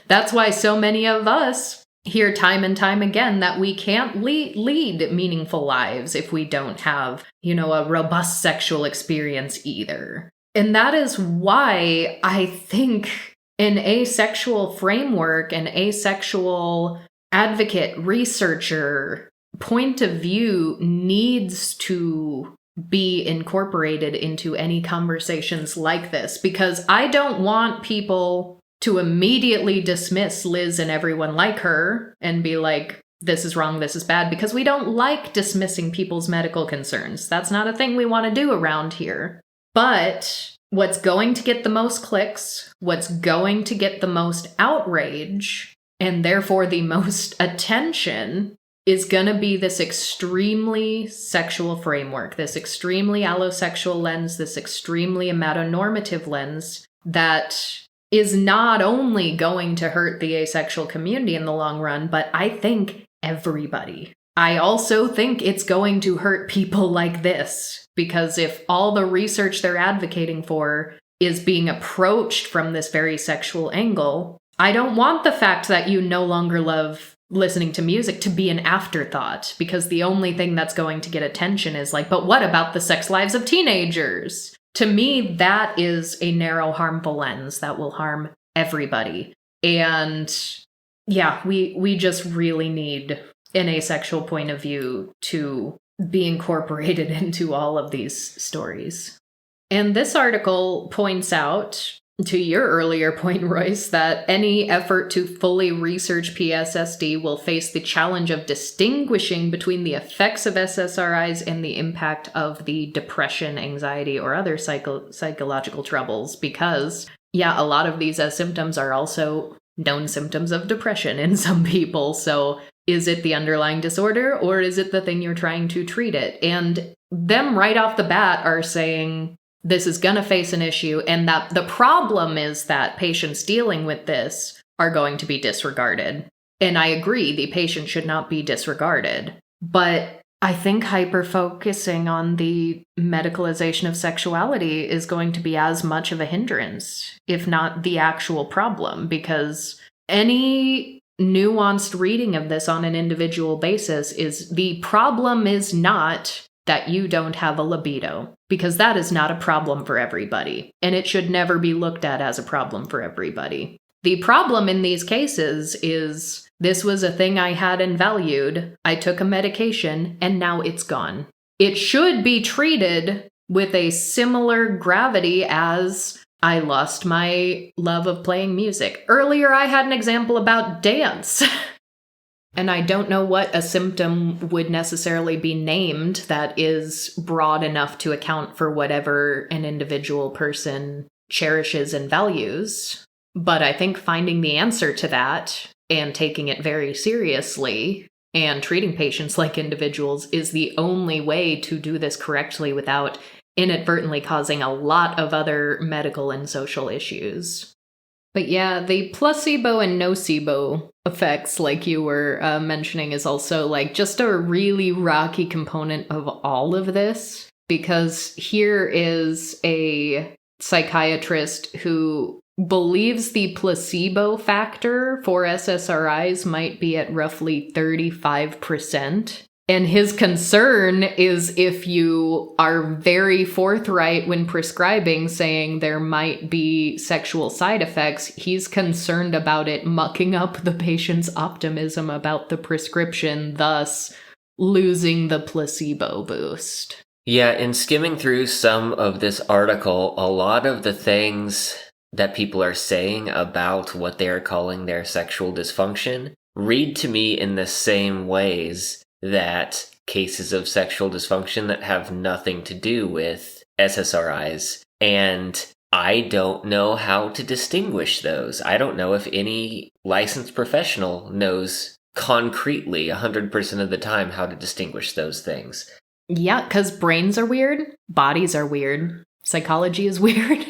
That's why so many of us hear time and time again that we can't lead meaningful lives if we don't have, a robust sexual experience either. And that is why I think an asexual framework, an asexual advocate, researcher point of view needs to be incorporated into any conversations like this, because I don't want people to immediately dismiss Liz and everyone like her and be like, this is wrong, this is bad, because we don't like dismissing people's medical concerns. That's not a thing we want to do around here. But what's going to get the most clicks, what's going to get the most outrage, and therefore the most attention is going to be this extremely sexual framework, this extremely allosexual lens, this extremely amatonormative lens that is not only going to hurt the asexual community in the long run, but I think everybody. I also think it's going to hurt people like this, because if all the research they're advocating for is being approached from this very sexual angle, I don't want the fact that you no longer love listening to music to be an afterthought, because the only thing that's going to get attention is like, but what about the sex lives of teenagers? To me, that is a narrow, harmful lens that will harm everybody. And yeah, we just really need an asexual point of view to be incorporated into all of these stories. And this article points out, to your earlier point, Royce, that any effort to fully research PSSD will face the challenge of distinguishing between the effects of SSRIs and the impact of the depression, anxiety, or other psychological troubles, because, yeah, a lot of these symptoms are also known symptoms of depression in some people. So is it the underlying disorder, or is it the thing you're trying to treat it? And them right off the bat are saying, this is going to face an issue, and that the problem is that patients dealing with this are going to be disregarded. And I agree, the patient should not be disregarded. But I think hyper-focusing on the medicalization of sexuality is going to be as much of a hindrance, if not the actual problem, because any nuanced reading of this on an individual basis is the problem is not that you don't have a libido, because that is not a problem for everybody, and it should never be looked at as a problem for everybody. The problem in these cases is this was a thing I had and valued, I took a medication, and now it's gone. It should be treated with a similar gravity as I lost my love of playing music. Earlier I had an example about dance. And I don't know what a symptom would necessarily be named that is broad enough to account for whatever an individual person cherishes and values. But I think finding the answer to that and taking it very seriously and treating patients like individuals is the only way to do this correctly without inadvertently causing a lot of other medical and social issues. But yeah, the placebo and nocebo effects, like you were mentioning, is also like just a really rocky component of all of this. Because here is a psychiatrist who believes the placebo factor for SSRIs might be at roughly 35%. And his concern is if you are very forthright when prescribing, saying there might be sexual side effects, he's concerned about it mucking up the patient's optimism about the prescription, thus losing the placebo boost. Yeah, in skimming through some of this article, a lot of the things that people are saying about what they are calling their sexual dysfunction read to me in the same ways that cases of sexual dysfunction that have nothing to do with SSRIs. And I don't know how to distinguish those. I don't know if any licensed professional knows concretely 100% of the time how to distinguish those things. Yeah, because brains are weird, bodies are weird, psychology is weird.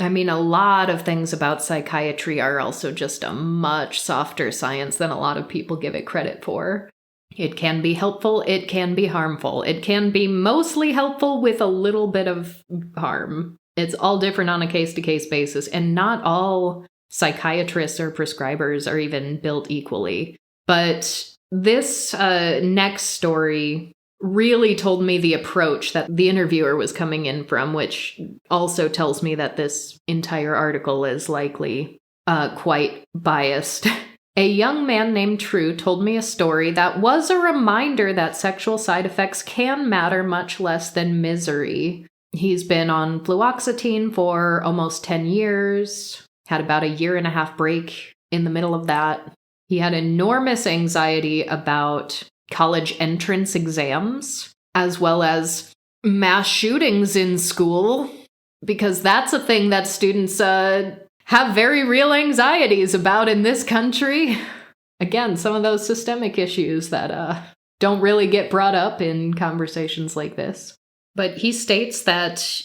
I mean, a lot of things about psychiatry are also just a much softer science than a lot of people give it credit for. It can be helpful, it can be harmful. It can be mostly helpful with a little bit of harm. It's all different on a case-to-case basis, and not all psychiatrists or prescribers are even built equally. But this next story really told me the approach that the interviewer was coming in from, which also tells me that this entire article is likely quite biased. A young man named True told me a story that was a reminder that sexual side effects can matter much less than misery. He's been on fluoxetine for almost 10 years, had about a 1.5-year break in the middle of that. He had enormous anxiety about college entrance exams, as well as mass shootings in school, because that's a thing that students have very real anxieties about in this country. Again, some of those systemic issues that don't really get brought up in conversations like this. But he states that,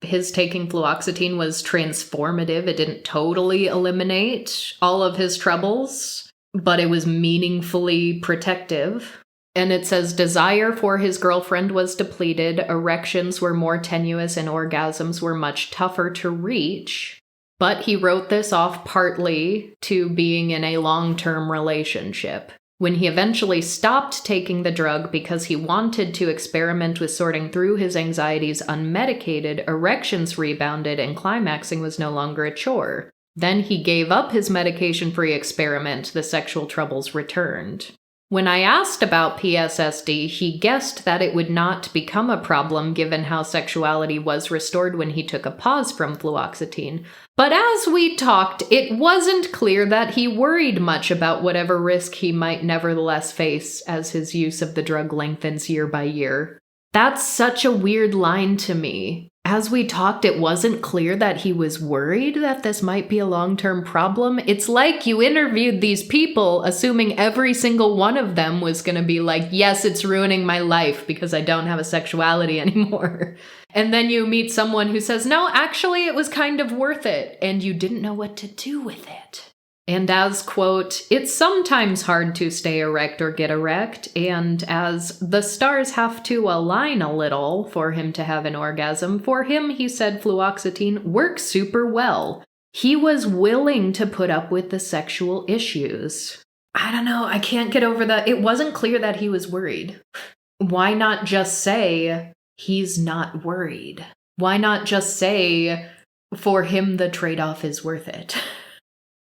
his taking fluoxetine was transformative. It didn't totally eliminate all of his troubles, but it was meaningfully protective. And it says desire for his girlfriend was depleted, erections were more tenuous, and orgasms were much tougher to reach. But he wrote this off partly to being in a long-term relationship, When he eventually stopped taking the drug because he wanted to experiment with sorting through his anxieties unmedicated, erections rebounded and climaxing was no longer a chore. Then he gave up his medication-free experiment. The sexual troubles returned. When I asked about PSSD, he guessed that it would not become a problem given how sexuality was restored when he took a pause from fluoxetine. But as we talked, it wasn't clear that he worried much about whatever risk he might nevertheless face as his use of the drug lengthens year by year. That's such a weird line to me. As we talked, it wasn't clear that he was worried that this might be a long-term problem. It's like you interviewed these people, assuming every single one of them was going to be like, yes, it's ruining my life because I don't have a sexuality anymore. And then you meet someone who says, no, actually, it was kind of worth it, and you didn't know what to do with it. And as, quote, it's sometimes hard to stay erect or get erect, and as the stars have to align a little for him to have an orgasm, for him, he said fluoxetine works super well. He was willing to put up with the sexual issues. I don't know, I can't get over that. It wasn't clear that he was worried. Why not just say he's not worried? Why not just say for him the trade-off is worth it?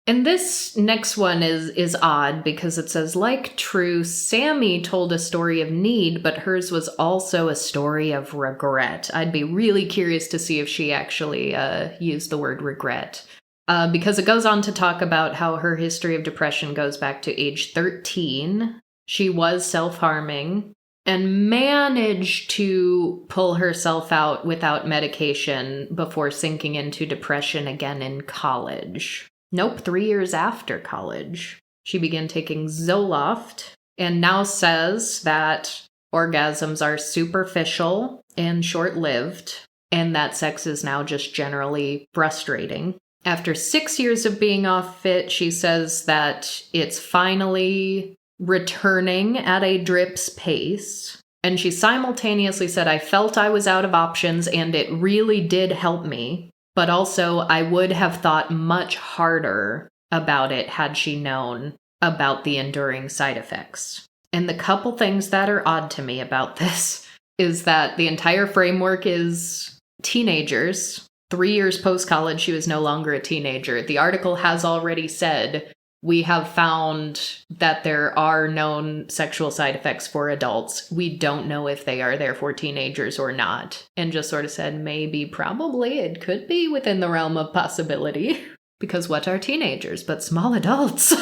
And this next one is odd because it says, like True, Sammy told a story of need, but hers was also a story of regret. I'd be really curious to see if she actually used the word regret. Because it goes on to talk about how her history of depression goes back to age 13. She was self-harming and managed to pull herself out without medication before sinking into depression again in college. Nope, 3 years after college. She began taking Zoloft and now says that orgasms are superficial and short-lived and that sex is now just generally frustrating. After 6 years of being off it, she says that it's finally returning at a drip's pace. And she simultaneously said, I felt I was out of options and it really did help me. But also, I would have thought much harder about it had she known about the enduring side effects. And the couple things that are odd to me about this is that the entire framework is teenagers. 3 years post-college, she was no longer a teenager. The article has already said, we have found that there are known sexual side effects for adults. We don't know if they are there for teenagers or not. And just sort of said, maybe, probably, it could be within the realm of possibility. Because what are teenagers but small adults?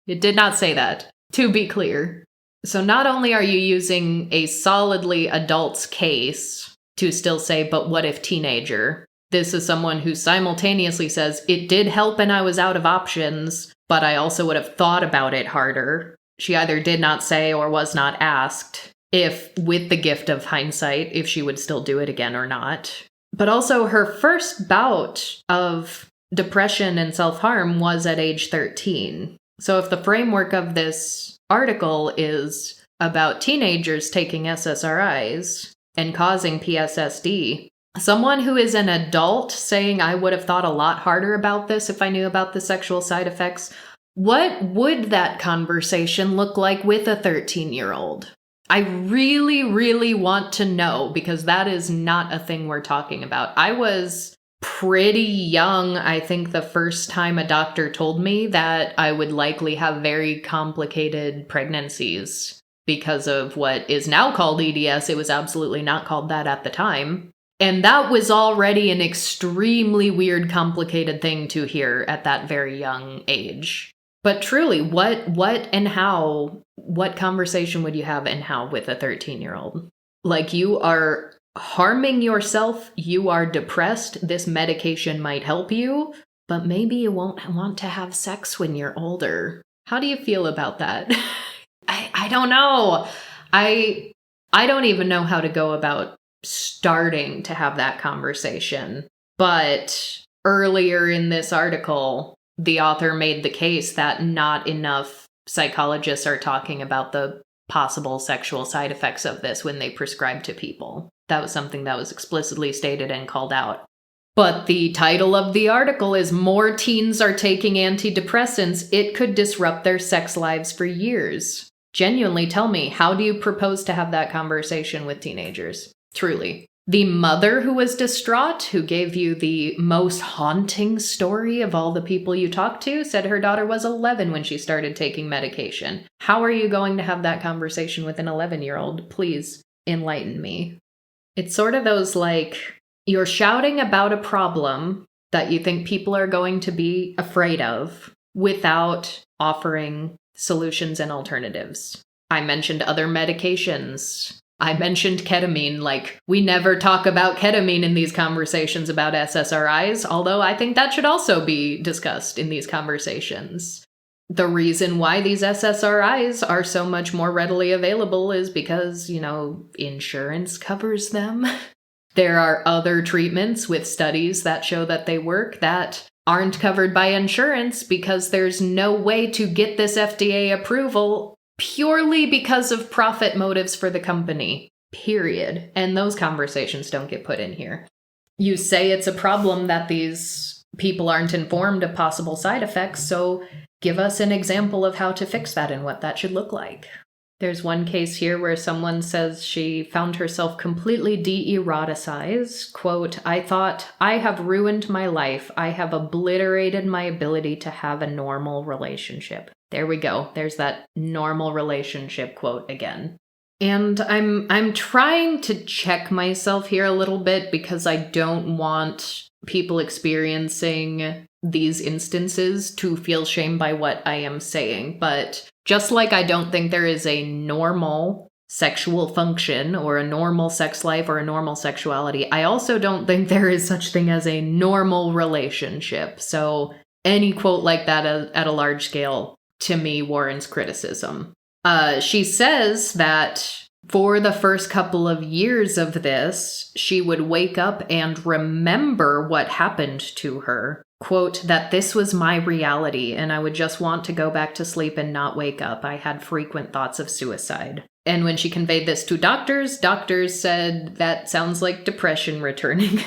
It did not say that, to be clear. So not only are you using a solidly adult's case to still say, but what if teenager? This is someone who simultaneously says, it did help and I was out of options, but I also would have thought about it harder. She either did not say or was not asked if, with the gift of hindsight, if she would still do it again or not. But also her first bout of depression and self-harm was at age 13. So if the framework of this article is about teenagers taking SSRIs and causing PSSD, someone who is an adult saying, I would have thought a lot harder about this if I knew about the sexual side effects, what would that conversation look like with a 13-year-old? I really, really want to know, because that is not a thing we're talking about. I was pretty young, I think, the first time a doctor told me that I would likely have very complicated pregnancies because of what is now called EDS. It was absolutely not called that at the time. And that was already an extremely weird, complicated thing to hear at that very young age. But truly, what and how, what conversation would you have and how with a 13-year-old? Like, you are harming yourself, you are depressed, this medication might help you, but maybe you won't want to have sex when you're older. How do you feel about that? I don't know. I don't even know how to go about starting to have that conversation. But earlier in this article, the author made the case that not enough psychologists are talking about the possible sexual side effects of this when they prescribe to people. That was something that was explicitly stated and called out. But the title of the article is More Teens Are Taking Antidepressants. It could disrupt their sex lives for years. Genuinely tell me, how do you propose to have that conversation with teenagers? Truly. The mother who was distraught, who gave you the most haunting story of all the people you talked to, said her daughter was 11 when she started taking medication. How are you going to have that conversation with an 11-year-old? Please enlighten me. It's sort of those you're shouting about a problem that you think people are going to be afraid of without offering solutions and alternatives. I mentioned other medications. I mentioned ketamine. We never talk about ketamine in these conversations about SSRIs, although I think that should also be discussed in these conversations. The reason why these SSRIs are so much more readily available is because, insurance covers them. There are other treatments with studies that show that they work that aren't covered by insurance because there's no way to get this FDA approval purely because of profit motives for the company, period. And those conversations don't get put in here. You say it's a problem that these people aren't informed of possible side effects, so give us an example of how to fix that and what that should look like. There's one case here where someone says she found herself completely de-eroticized. Quote, "I thought, I have ruined my life. I have obliterated my ability to have a normal relationship." There we go. There's that normal relationship quote again. And I'm trying to check myself here a little bit because I don't want people experiencing these instances to feel shame by what I am saying. But just like I don't think there is a normal sexual function or a normal sex life or a normal sexuality, I also don't think there is such thing as a normal relationship. So any quote like that at a large scale, to me, warrants criticism. She says that for the first couple of years of this, she would wake up and remember what happened to her. Quote, "that this was my reality and I would just want to go back to sleep and not wake up. I had frequent thoughts of suicide." And when she conveyed this to doctors said that sounds like depression returning.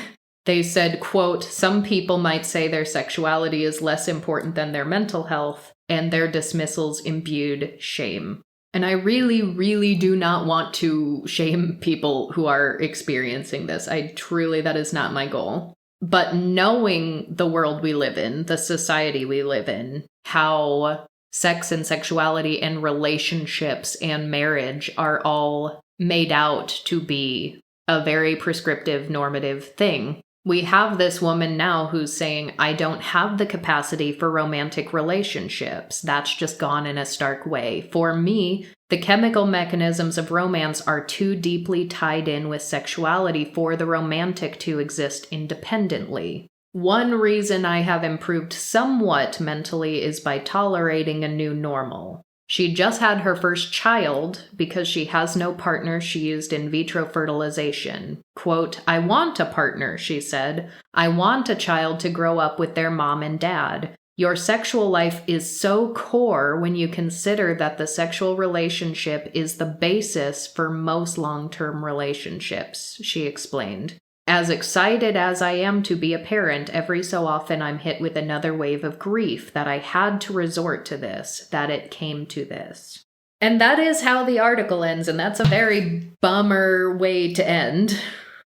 They said, quote, "some people might say their sexuality is less important than their mental health, and their dismissals imbued shame." And I really, really do not want to shame people who are experiencing this. That is not my goal. But knowing the world we live in, the society we live in, how sex and sexuality and relationships and marriage are all made out to be a very prescriptive, normative thing. We have this woman now who's saying, "I don't have the capacity for romantic relationships. That's just gone in a stark way. For me, the chemical mechanisms of romance are too deeply tied in with sexuality for the romantic to exist independently. One reason I have improved somewhat mentally is by tolerating a new normal." She just had her first child because she has no partner. She used in vitro fertilization. Quote, "I want a partner," she said. "I want a child to grow up with their mom and dad. Your sexual life is so core when you consider that the sexual relationship is the basis for most long-term relationships," she explained. "As excited as I am to be a parent, every so often I'm hit with another wave of grief that I had to resort to this, that it came to this." And that is how the article ends, and that's a very bummer way to end,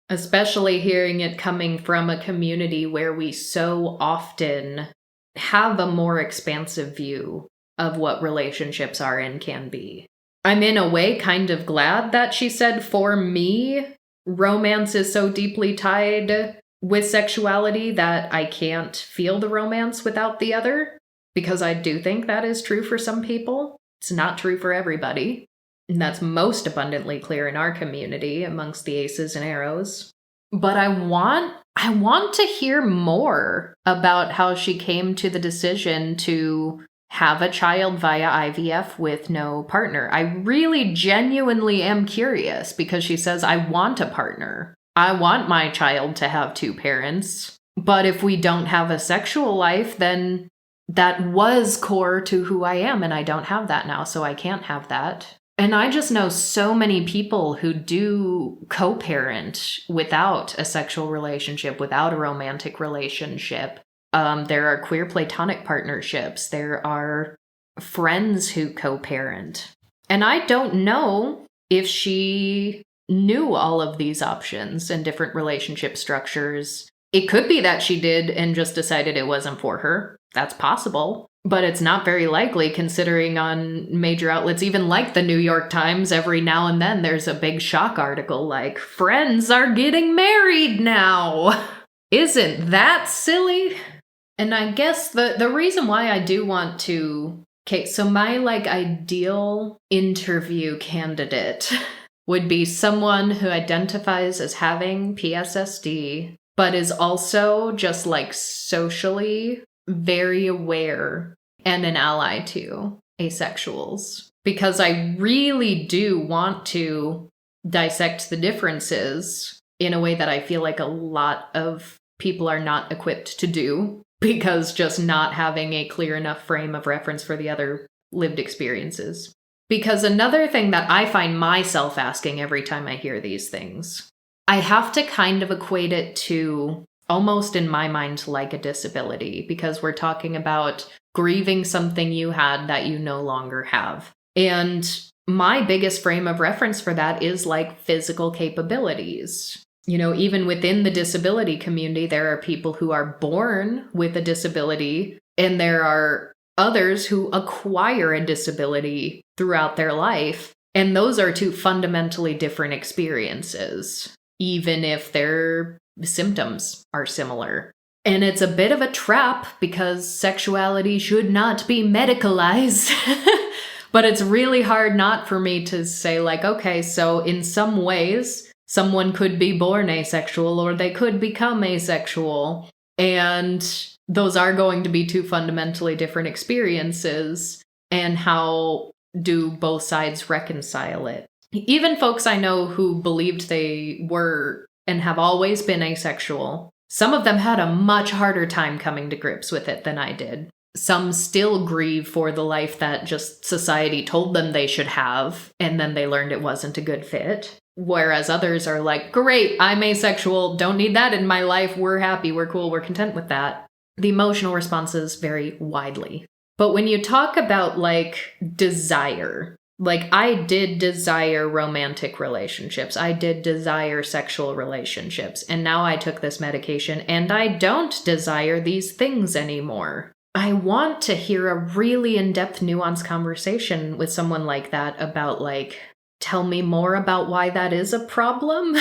especially hearing it coming from a community where we so often have a more expansive view of what relationships are and can be. I'm in a way kind of glad that she said, for me, romance is so deeply tied with sexuality that I can't feel the romance without the other, because I do think that is true for some people. It's not true for everybody. And that's most abundantly clear in our community amongst the aces and arrows. But I want to hear more about how she came to the decision to have a child via IVF with no partner. I really genuinely am curious because she says, "I want a partner. I want my child to have two parents. But if we don't have a sexual life, then that was core to who I am, and I don't have that now, so I can't have that." And I just know so many people who do co-parent without a sexual relationship, without a romantic relationship. There are queer platonic partnerships. There are friends who co-parent. And I don't know if she knew all of these options and different relationship structures. It could be that she did and just decided it wasn't for her. That's possible. But it's not very likely, considering on major outlets, even like the New York Times, every now and then there's a big shock article like, friends are getting married now. Isn't that silly? And I guess the reason why I do want to... Okay, so my ideal interview candidate would be someone who identifies as having PSSD, but is also just socially very aware and an ally to asexuals. Because I really do want to dissect the differences in a way that I feel like a lot of people are not equipped to do, because just not having a clear enough frame of reference for the other lived experiences. Because another thing that I find myself asking every time I hear these things, I have to kind of equate it to, almost in my mind, like a disability, because we're talking about grieving something you had that you no longer have. And my biggest frame of reference for that is physical capabilities. Even within the disability community, there are people who are born with a disability, and there are others who acquire a disability throughout their life. And those are two fundamentally different experiences, even if their symptoms are similar. And it's a bit of a trap, because sexuality should not be medicalized. But it's really hard not for me to say, okay, so in some ways, someone could be born asexual, or they could become asexual. And those are going to be two fundamentally different experiences. And how do both sides reconcile it? Even folks I know who believed they were and have always been asexual, some of them had a much harder time coming to grips with it than I did. Some still grieve for the life that just society told them they should have, and then they learned it wasn't a good fit. Whereas others are like, great, I'm asexual, don't need that in my life, we're happy, we're cool, we're content with that. The emotional responses vary widely. But when you talk about desire, I did desire romantic relationships, I did desire sexual relationships, and now I took this medication and I don't desire these things anymore. I want to hear a really in-depth, nuanced conversation with someone like that about tell me more about why that is a problem.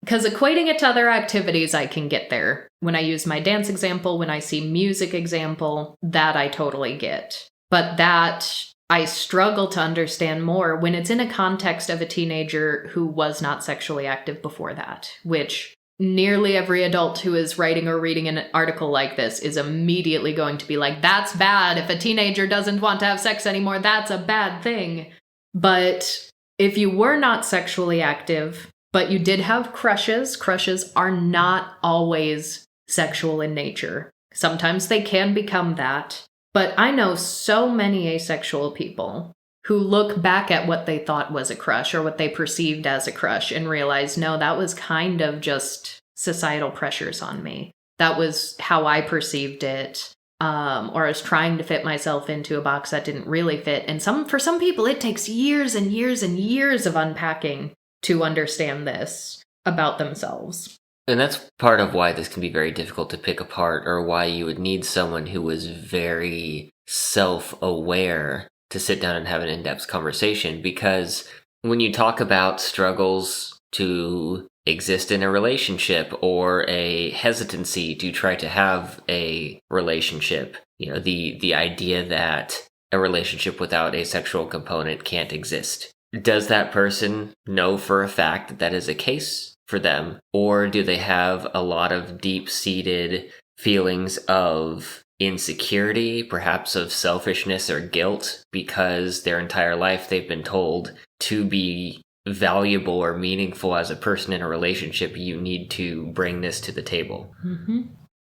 Because equating it to other activities, I can get there. When I use my dance example, when I see music example, that I totally get. But that I struggle to understand more when it's in a context of a teenager who was not sexually active before that, which nearly every adult who is writing or reading an article like this is immediately going to be like, that's bad. If a teenager doesn't want to have sex anymore, that's a bad thing. But if you were not sexually active, but you did have crushes are not always sexual in nature. Sometimes they can become that. But I know so many asexual people who look back at what they thought was a crush or what they perceived as a crush and realize, no, that was kind of just societal pressures on me. That was how I perceived it. Or I was trying to fit myself into a box that didn't really fit. And for some people, it takes years and years and years of unpacking to understand this about themselves. And that's part of why this can be very difficult to pick apart, or why you would need someone who was very self-aware to sit down and have an in-depth conversation. Because when you talk about struggles to exist in a relationship or a hesitancy to try to have a relationship, the idea that a relationship without a sexual component can't exist. Does that person know for a fact that that is a case for them? Or do they have a lot of deep-seated feelings of insecurity, perhaps of selfishness or guilt, because their entire life they've been told to be valuable or meaningful as a person in a relationship, you need to bring this to the table? Mm-hmm.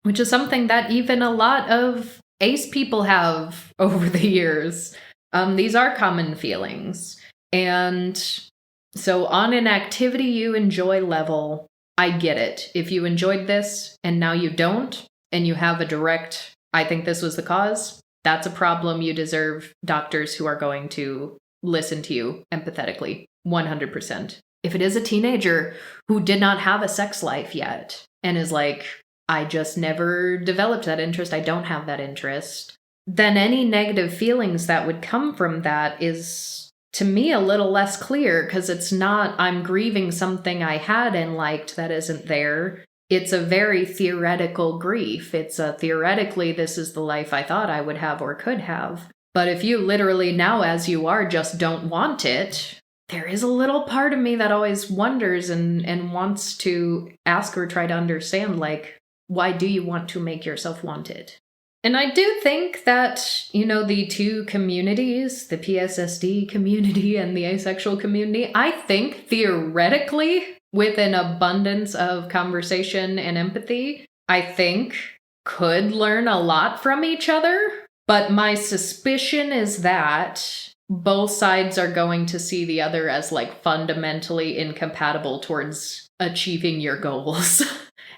Which is something that even a lot of ace people have over the years. These are common feelings. And so on an activity you enjoy level, I get it. If you enjoyed this and now you don't, and you have a direct, I think this was the cause, that's a problem. You deserve doctors who are going to listen to you empathetically, 100%. If it is a teenager who did not have a sex life yet and is like, I just never developed that interest, I don't have that interest, then any negative feelings that would come from that is, to me, a little less clear, because it's not, I'm grieving something I had and liked that isn't there. It's a very theoretical grief. It's a theoretically, this is the life I thought I would have or could have. But if you literally now, as you are, just don't want it, there is a little part of me that always wonders and wants to ask or try to understand, like, why do you want to make yourself want it? And I do think that, the two communities, the PSSD community and the asexual community, I think theoretically, with an abundance of conversation and empathy, I think could learn a lot from each other. But my suspicion is that both sides are going to see the other as like fundamentally incompatible towards achieving your goals.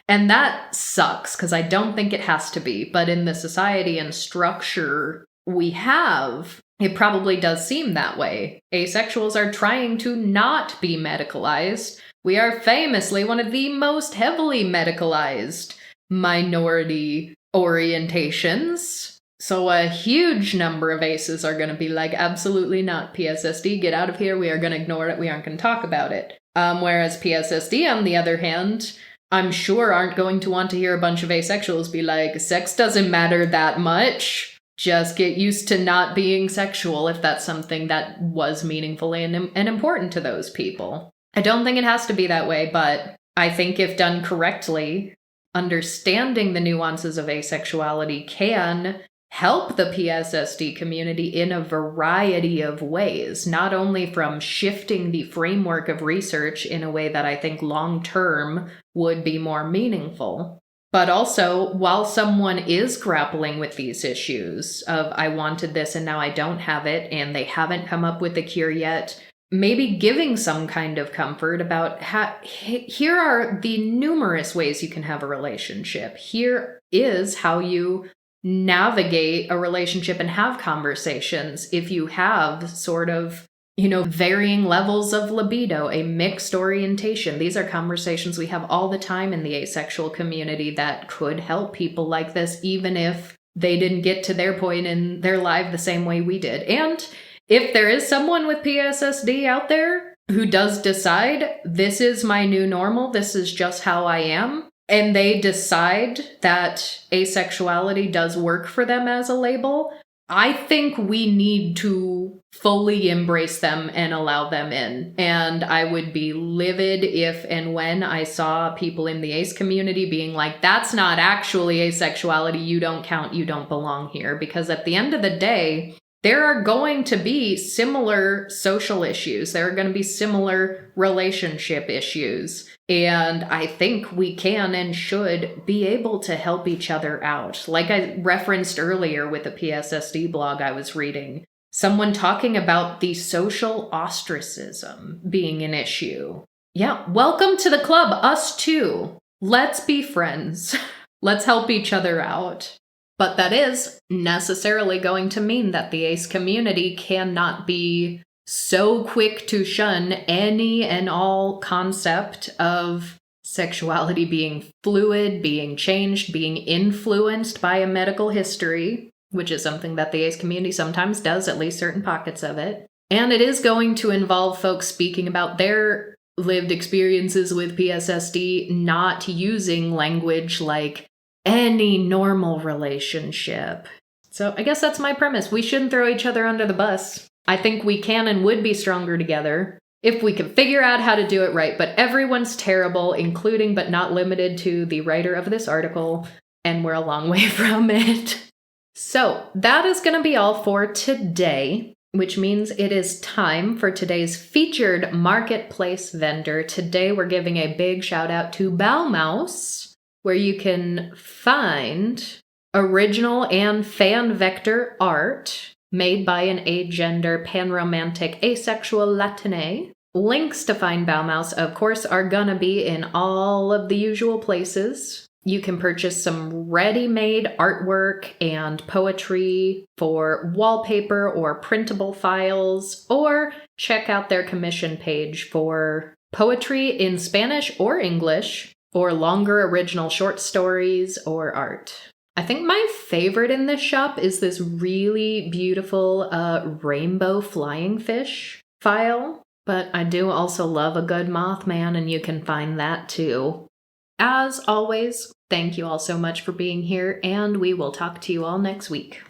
And that sucks, because I don't think it has to be. But in the society and structure we have, it probably does seem that way. Asexuals are trying to not be medicalized. We are famously one of the most heavily medicalized minority orientations. So a huge number of aces are going to be like, absolutely not, PSSD, get out of here. We are going to ignore it. We aren't going to talk about it. Whereas PSSD, on the other hand, I'm sure aren't going to want to hear a bunch of asexuals be like, sex doesn't matter that much. Just get used to not being sexual if that's something that was meaningful and important to those people. I don't think it has to be that way, but I think if done correctly, understanding the nuances of asexuality can help the PSSD community in a variety of ways, not only from shifting the framework of research in a way that I think long-term would be more meaningful, but also while someone is grappling with these issues of I wanted this and now I don't have it and they haven't come up with a cure yet, maybe giving some kind of comfort about here are the numerous ways you can have a relationship. Here is how you navigate a relationship and have conversations if you have sort of, varying levels of libido, a mixed orientation. These are conversations we have all the time in the asexual community that could help people like this, even if they didn't get to their point in their life the same way we did. And if there is someone with PSSD out there who does decide, this is my new normal, this is just how I am, and they decide that asexuality does work for them as a label, I think we need to fully embrace them and allow them in. And I would be livid if and when I saw people in the ace community being like, that's not actually asexuality, you don't count, you don't belong here. Because at the end of the day, there are going to be similar social issues. There are going to be similar relationship issues. And I think we can and should be able to help each other out. Like I referenced earlier with the PSSD blog I was reading, someone talking about the social ostracism being an issue. Yeah, welcome to the club, us too. Let's be friends. Let's help each other out. But that is necessarily going to mean that the ace community cannot be so quick to shun any and all concept of sexuality being fluid, being changed, being influenced by a medical history, which is something that the ace community sometimes does, at least certain pockets of it. And it is going to involve folks speaking about their lived experiences with PSSD, not using language like any normal relationship. So I guess that's my premise. We shouldn't throw each other under the bus. I think we can and would be stronger together if we could figure out how to do it right. But everyone's terrible, including but not limited to the writer of this article, and we're a long way from it. So that is going to be all for today, which means it is time for today's featured marketplace vendor. Today we're giving a big shout out to Baumaus, where you can find original and fan vector art made by an agender panromantic asexual Latine. Links to find Baumaus, of course, are gonna be in all of the usual places. You can purchase some ready-made artwork and poetry for wallpaper or printable files, or check out their commission page for poetry in Spanish or English, or longer original short stories or art. I think my favorite in this shop is this really beautiful rainbow flying fish file, but I do also love a good Mothman, and you can find that too. As always, thank you all so much for being here, and we will talk to you all next week.